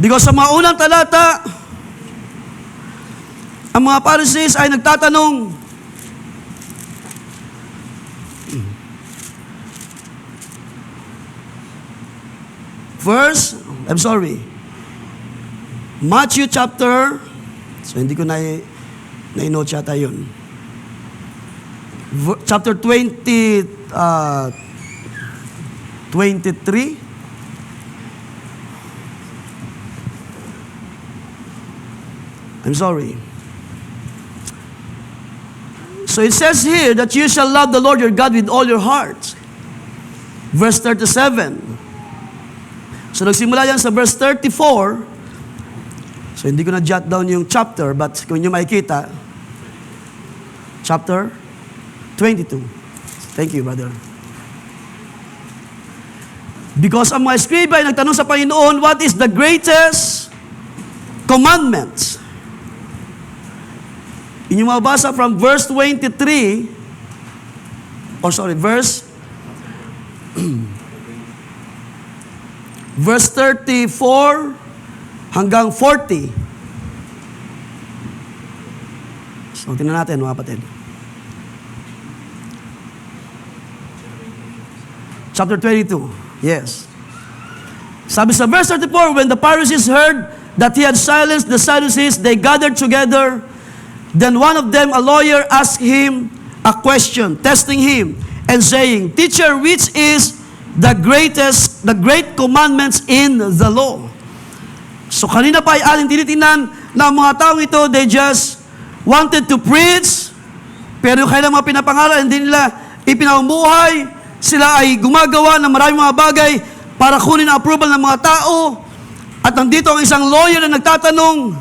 because sa mga unang talata, ang mga Pharisees ay nagtatanong, Matthew chapter, so hindi ko na-note yata yun. Chapter 23. I'm sorry. So it says here that you shall love the Lord your God with all your heart. Verse 37. So nagsimula yan sa verse 34. So hindi ko na-jot down yung chapter, but kung nyo makikita, chapter 22. Thank you, brother. Because ang mga escriba ay nagtanong sa Panginoon, what is the greatest commandment? Inyong mabasa from verse 23, verse 34 hanggang 40. So, tingnan natin, mga kapatid. Chapter 22. Yes. Sabi sa verse 34, when the Pharisees heard that he had silenced the Sadducees, they gathered together. Then one of them, a lawyer, asked him a question, testing him, and saying, Teacher, which is the great commandments in the law? So kanina pa ay ating tinitingnan na mga taong ito, they just wanted to preach, pero yung kailang mga pinapangaral, hindi nila ipinamumuhay. Sila ay gumagawa ng maraming mga bagay para kunin ang approval ng mga tao. At nandito ang isang lawyer na nagtatanong.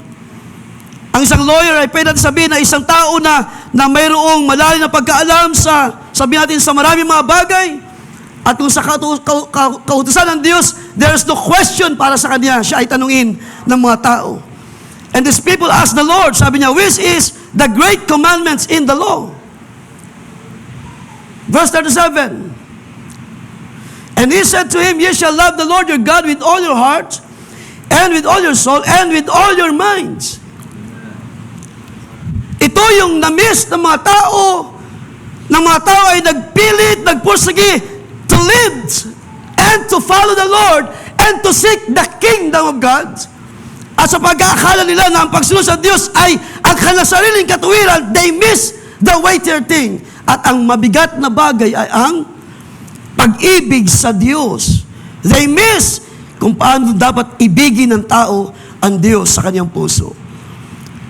Ang isang lawyer ay pwede natin sabihin na isang tao na mayroong malalim na pagkaalam sabihin natin sa maraming mga bagay. At kung sa kautusan ng Diyos, there is no question para sa kanya. Siya ay tanungin ng mga tao. And these people asked the Lord, sabi niya, which is the great commandments in the law? Verse 37. And he said to him, you shall love the Lord your God with all your heart, and with all your soul, and with all your minds. Ito yung na-miss ng mga tao. Ng mga tao ay nagpilit, nagpursige to live and to follow the Lord and to seek the kingdom of God. At sa pag-aakala nila na ang pagsunod sa Diyos ay ang kanilang sariling katuwiran, they miss the weightier thing. At ang mabigat na bagay ay ang pag-ibig sa Diyos. They miss kung paano dapat ibigin ng tao ang Diyos sa kanyang puso.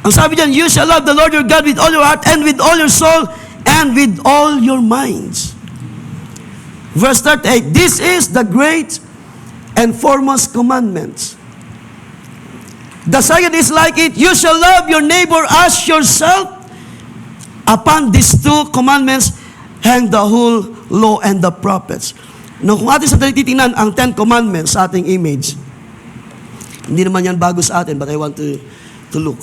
Ang sabi diyan, you shall love the Lord your God with all your heart and with all your soul and with all your minds. Verse 38, this is the great and foremost commandment. The second is like it, you shall love your neighbor as yourself. Upon these two commandments hang the whole law and the prophets. No, kung atin sa titingnan ang 10 commandments sa ating image, hindi naman yan bago sa atin, but I want to look.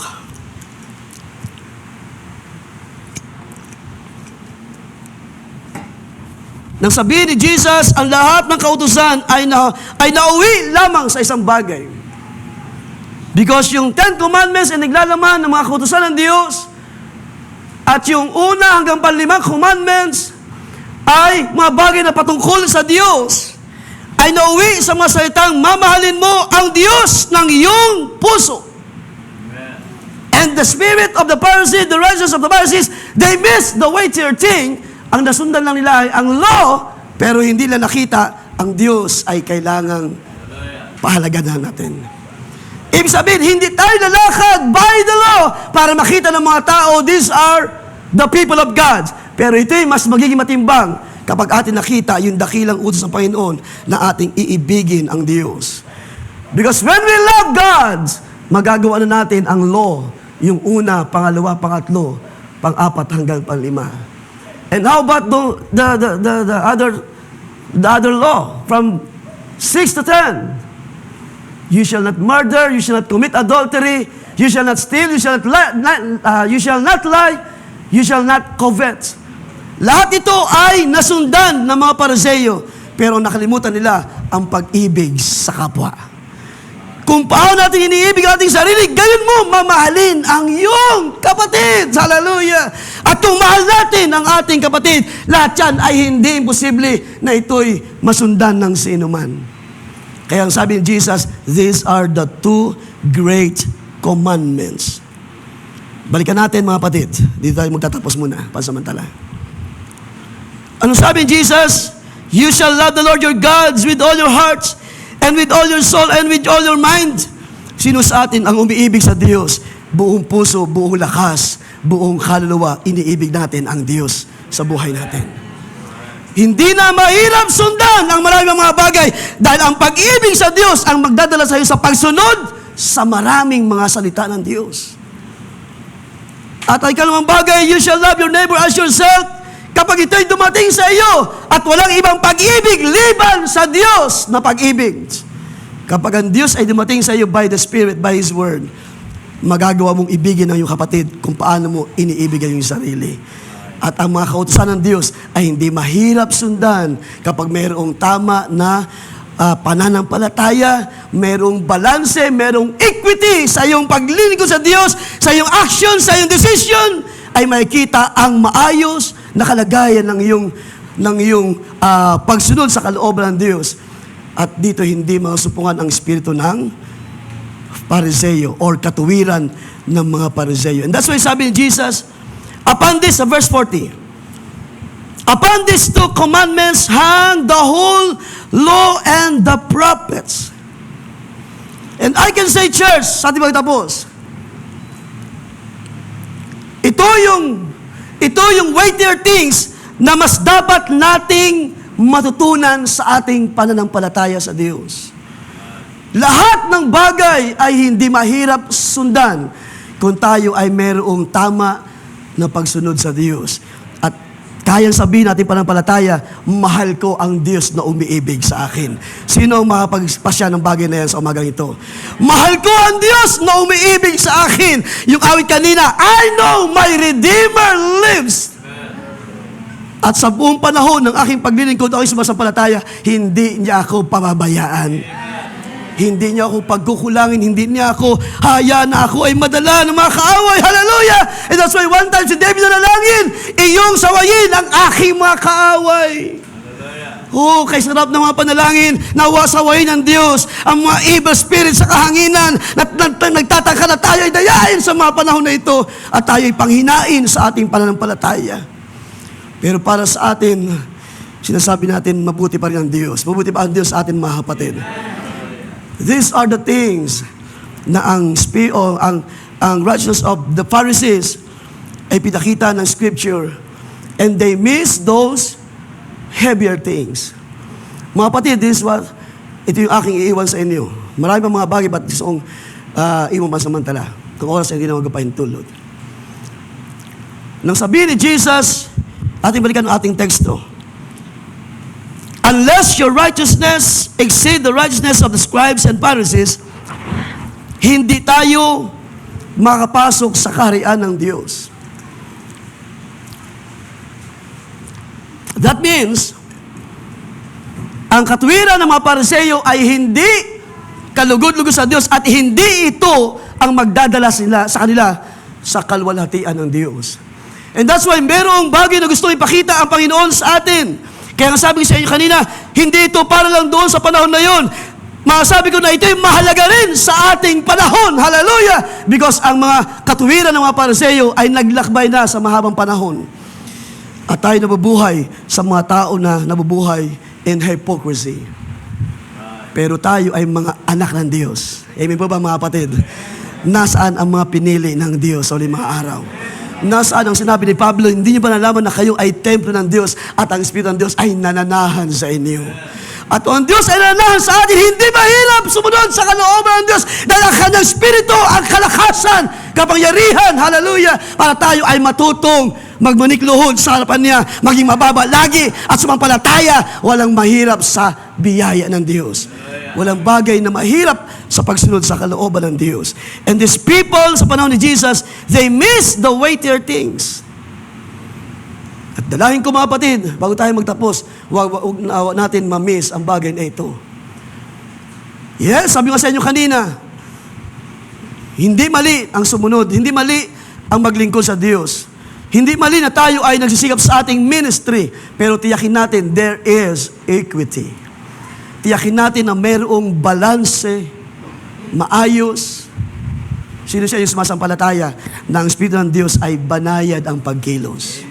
Nang sabihin ni Jesus, ang lahat ng kautusan ay nauwi lamang sa isang bagay. Because yung 10 commandments ay naglalaman ng mga kautusan ng Diyos, at yung una hanggang 5 commandments ay mga bagay na patungkol sa Diyos, ay nauwi sa mga salitang mamahalin mo ang Diyos ng iyong puso. Amen. And the spirit of the Pharisees, the righteousness of the Pharisees, they missed the weightier thing. Ang nasundan lang nila ay ang law, pero hindi nila nakita ang Diyos ay kailangang pahalagahan natin. Ibig sabihin, hindi tayo lalakad by the law para makita ng mga tao, these are the people of God. Pero ito'y mas magiging matimbang kapag atin nakita yung dakilang utos ng Panginoon na ating iibigin ang Diyos. Because when we love God, magagawa na natin ang law, yung una, pangalawa, pangatlo, pang-apat hanggang pang-5. And how about the other law from 6 to 10? You shall not murder, you shall not commit adultery, you shall not steal, you shall not lie, you shall not covet. Lahat ito ay nasundan ng mga Pariseo, pero nakalimutan nila ang pag-ibig sa kapwa. Kung paano natin iniibig ang ating sarili, gayon mo mamahalin ang iyong kapatid. Hallelujah! At kung mahal natin ang ating kapatid, lahat yan ay hindi imposible na ito'y masundan ng sinuman. Kaya ang sabi ni Jesus, these are the 2 great commandments. Balikan natin mga kapatid. Dito tayo magtatapos muna, pansamantala. Anong sabi ni Jesus? You shall love the Lord your God with all your heart, and with all your soul, and with all your mind. Sino sa atin ang umiibig sa Diyos? Buong puso, buong lakas, buong kaluluwa, iniibig natin ang Diyos sa buhay natin. Hindi na mahirap sundan ang maraming mga bagay dahil ang pag-ibig sa Diyos ang magdadala sa iyo sa pagsunod sa maraming mga salita ng Diyos. At ang ikalawang bagay, you shall love your neighbor as yourself. Kapag ito'y dumating sa iyo at walang ibang pag-ibig liban sa Diyos na pag-ibig. Kapag ang Diyos ay dumating sa iyo by the Spirit, by His Word, magagawa mong ibigin ang iyong kapatid kung paano mo iniibig ang iyong sarili. At ang mga kautusan ng Diyos ay hindi mahirap sundan kapag mayroong tama na pananampalataya, mayroong balanse, mayroong equity sa iyong paglilingkod sa Diyos, sa iyong action, sa iyong decision, ay makikita ang maayos na kalagayan ng iyong pagsunod sa kalooban ng Diyos. At dito hindi masupungan ang espiritu ng Pariseo or katuwiran ng mga Pariseo. And that's why sabi ni Jesus, upon this, verse 40, upon these 2 commandments hang the whole law and the prophets. And I can say, church, sa ating pagtapos, ito yung weightier things na mas dapat nating matutunan sa ating pananampalataya sa Diyos. Lahat ng bagay ay hindi mahirap sundan kung tayo ay mayroong tama na pagsunod sa Diyos. At kayang sabihin natin pananampalataya, mahal ko ang Diyos na umiibig sa akin. Sino ang makapagpasya ng bagay na yan sa umagang ito? Mahal ko ang Diyos na umiibig sa akin. Yung awit kanina, I know my Redeemer lives. At sa buong panahon ng aking paglilingkod, aking sumasampalataya, hindi niya ako pababayaan. Hindi niya ako pagkukulangin, hindi niya ako hayaan na ako ay madala ng mga kaaway. Hallelujah! And that's why one time si David nanalangin, iyong sawayin ang aking mga kaaway. Oh, kay sarap ng mga panalangin, nawa sawayin ng Diyos ang mga evil spirits sa kahanginan na nagtataka na tayo ay dayain sa mga panahon na ito at tayo ay panghinain sa ating pananampalataya. Pero para sa atin, sinasabi natin, mabuti pa rin ang Diyos. Mabuti pa ang Diyos sa atin, mga kapatid. These are the things na ang ang righteousness of the Pharisees ay pinakita ng Scripture. And they miss those heavier things. Mga kapatid, ito yung aking iiwan sa inyo. Marami pa mga bagay, but gusto kong iwan pansamantala. Ang oras ay hindi na magpahintulot. Nang sabihin ni Jesus, ating balikan ang ating teksto. Unless your righteousness exceed the righteousness of the scribes and Pharisees, hindi tayo makapasok sa kaharian ng Diyos. That means, ang katuwiran ng mga Pariseo ay hindi kalugod-lugod sa Diyos at hindi ito ang magdadala sa kanila sa kalwalhatian ng Diyos. And that's why merong bagay na gusto ipakita ang Panginoon sa atin. Kaya nga sabi ko sa inyo kanina, hindi ito para lang doon sa panahon na yon. Masasabi ko na ito ay mahalaga rin sa ating panahon. Hallelujah! Because ang mga katuwiran ng mga Pariseo ay naglakbay na sa mahabang panahon. At tayo nabubuhay sa mga tao na nabubuhay in hypocrisy. Pero tayo ay mga anak ng Diyos. Amen po ba mga kapatid? Nasaan ang mga pinili ng Diyos sa limang araw? Nasaan ang sinabi ni Pablo, hindi niyo ba nalaman na kayo ay templo ng Diyos at ang Espiritu ng Diyos ay nananahan sa inyo? At ang Diyos ay nananahan sa atin, hindi mahirap sumunod sa kalooban ng Diyos dahil ang kanyang Espiritu, ang kalakasan, kapangyarihan, hallelujah, para tayo ay matutong magmanikluhod sa harapan niya, maging mababa lagi at sumampalataya, walang mahirap sa biyaya ng Diyos. Walang bagay na mahirap sa pagsunod sa kalooban ng Diyos. And these people, sa panahon ni Jesus, they miss the weightier things. At dalahin ko mga kapatid, bago tayo magtapos, huwag natin ma-miss ang bagay na ito. Yes, sabi ko sa inyo kanina, hindi mali ang sumunod, hindi mali ang maglingkod sa Diyos. Hindi mali na tayo ay nagsisikap sa ating ministry, pero tiyakin natin, there is equity. Tiyakin natin na mayroong balanse, maayos. Sino siya yung sumasampalataya na ang Espiritu ng Diyos ay banayad ang pagkilos?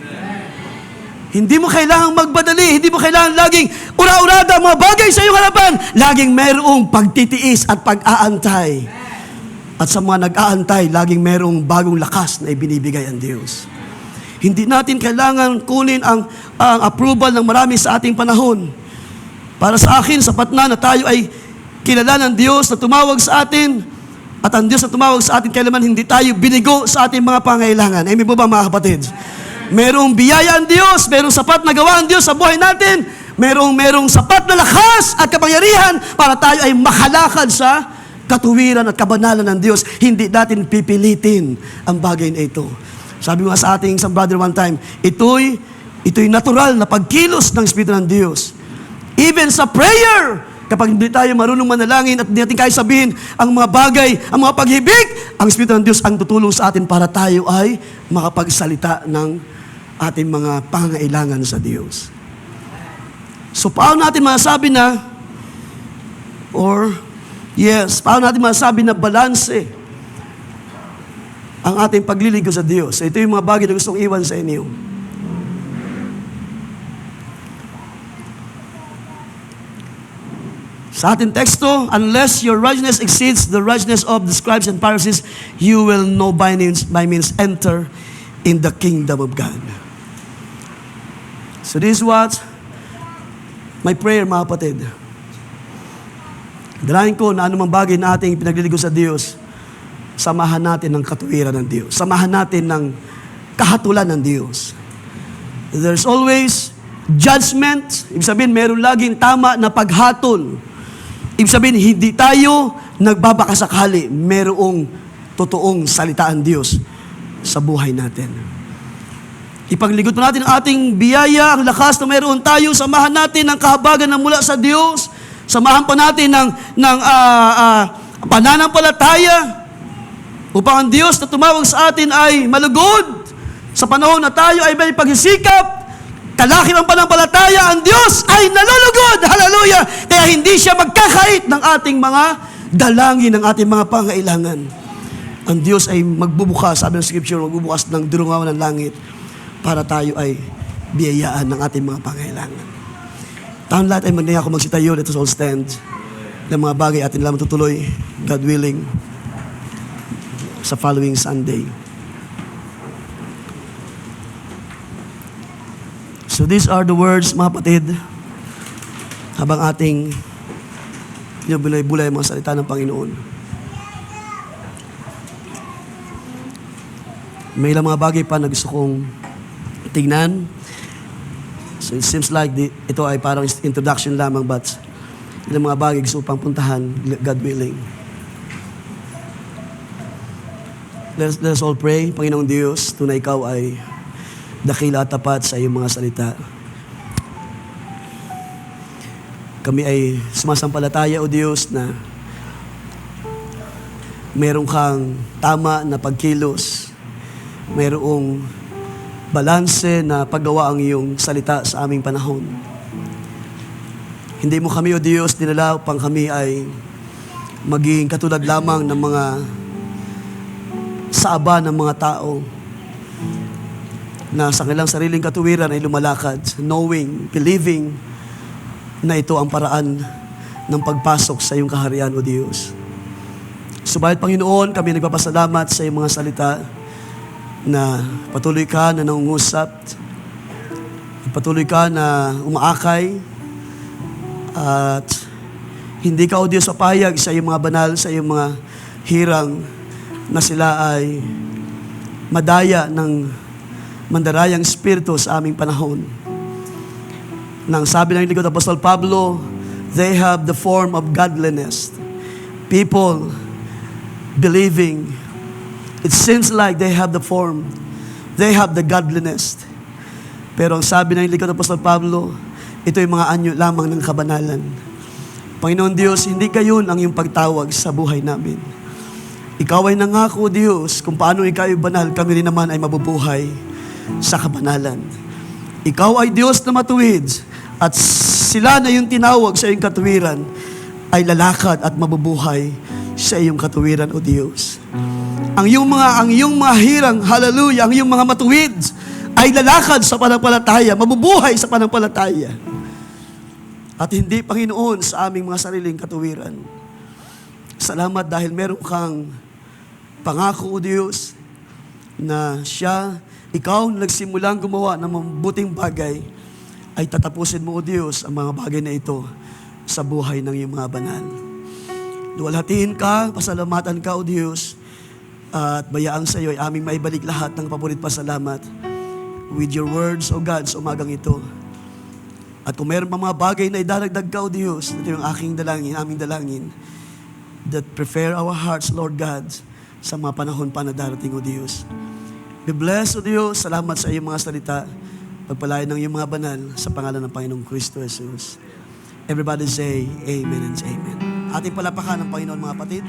Hindi mo kailangang magbadali, hindi mo kailangan laging ura-urada mga bagay sa iyong harapan. Laging mayroong pagtitiis at pag-aantay. At sa mga nag-aantay, laging mayroong bagong lakas na ibinibigay ang Diyos. Hindi natin kailangan kunin ang approval ng marami sa ating panahon. Para sa akin, sapat na tayo ay kilala ng Diyos na tumawag sa atin at ang Diyos na tumawag sa atin kailanman hindi tayo binigo sa ating mga pangailangan. Amen po ba mga kapatid? Merong biyaya ang Diyos, merong sapat na gawa ang Diyos sa buhay natin, merong sapat na lakas at kapangyarihan para tayo ay makalakad sa katuwiran at kabanalan ng Diyos. Hindi natin pipilitin ang bagay na ito. Sabi nga sa ating isang brother one time, ito'y natural na pagkilos ng Espiritu ng Diyos. Even sa prayer, kapag hindi tayo marunong manalangin at hindi natin kaya sabihin ang mga bagay, ang mga paghibig, ang Espiritu ng Diyos ang tutulong sa atin para tayo ay makapagsalita ng ating mga pangailangan sa Diyos. So, paano natin masasabi na, paano natin masasabi na balanse ang ating pagliligo sa Diyos? Ito yung mga bagay na gustong iwan sa inyo. Sa ating teksto, unless your righteousness exceeds the righteousness of the scribes and Pharisees, you will no by means enter in the kingdom of God. So this is what my prayer, mga kapatid. Dalahin ko na anumang bagay na ating pinagliligo sa Diyos, samahan natin ng katuwiran ng Diyos. Samahan natin ng kahatulan ng Diyos. There's always judgment. Ibig sabihin, meron laging tama na paghatol. Ibig sabihin, hindi tayo nagbabakasakali. Merong totoong salitaan Diyos sa buhay natin. Ipagligot natin ang ating biyaya, ang lakas na meron tayo. Samahan natin ng kahabagan na mula sa Diyos. Samahan pa natin ng pananampalataya upang ang Diyos na tumawag sa atin ay malugod. Sa panahon na tayo ay may paghisikap, kalaki ng pananampalataya, ang Diyos ay nalulugod. Hallelujah! Kaya hindi siya magkakait ng ating mga dalangin, ng ating mga pangailangan. Ang Diyos ay magbubukas, sabi ng Scripture, magbubukas ng durungawan ng langit para tayo ay biyayaan ng ating mga pangailangan. Tayong lahat ay magdaya ako magsitayo. Let us all stand. Ng mga bagay atin lang matutuloy, God willing. sa following Sunday. So these are the words, mga kapatid, habang ating binubulay-bulay ang mga salita ng Panginoon. May ilang mga bagay pa na gusto kong tingnan. So it seems like ito ay parang introduction lamang, but ilang mga bagay gusto pang puntahan, God willing. Let us all pray. Panginoong Diyos, tunay ikaw ay dakila at tapat sa iyong mga salita. Kami ay sumasampalataya, O Diyos, na mayroon kang tama na pagkilos, mayroong balanse na paggawa ang iyong salita sa aming panahon. Hindi mo kami, O Diyos, dinala upang kami ay maging katulad lamang ng mga saaba ng mga tao na sa kanilang sariling katuwiran ay lumalakad, knowing, believing na ito ang paraan ng pagpasok sa iyong kaharian, O Diyos. Subalit, Panginoon, kami nagpapasalamat sa iyong mga salita na patuloy ka na nangungusap, patuloy ka na umaakay, at hindi ka, O Diyos, papayag sa iyong mga banal, sa iyong mga hirang na sila ay madaya ng mandarayang espiritu sa aming panahon. Nang sabi ng lingkod Apostol Pablo, they have the form of godliness. People believing, it seems like they have the form, they have the godliness. Pero ang sabi ng lingkod Apostol Pablo, ito ay mga anyo lamang ng kabanalan. Panginoon Diyos, hindi gayon ang iyong pagtawag sa buhay namin. Ikaw ay nangako, Diyos, kung paano ikaw ay banal, kami rin naman ay mabubuhay sa kabanalan. Ikaw ay Diyos na matuwid, at sila na yung tinawag sa iyong katuwiran ay lalakad at mabubuhay sa iyong katuwiran, O Diyos. Ang iyong mga hirang, hallelujah, ang iyong mga matuwid ay lalakad sa pananampalataya, mabubuhay sa pananampalataya. At hindi, Panginoon, sa aming mga sariling katuwiran. Salamat dahil meron kang pangako, O Diyos, na ikaw na nagsimulang gumawa ng mabuting bagay, ay tatapusin mo, O Diyos, ang mga bagay na ito sa buhay ng iyong mga banal. Luwalhatiin ka, pasalamatan ka, O Diyos, at bayaan sa iyo ay aming maibalik lahat ng paborit pasalamat with your words, O God, sa umagang ito. At kung meron pa mga bagay na idaragdag ka, O Diyos, ito yung aking dalangin, aming dalangin, that prepare our hearts, Lord God, sa mga panahon pa na darating, O Diyos. Be blessed, O Diyos. Salamat sa iyong mga salita. Pagpalain ng iyong mga banal sa pangalan ng Panginoong Kristo Jesus. Everybody say amen and amen. Ating palapakan ng Panginoon, mga kapatid.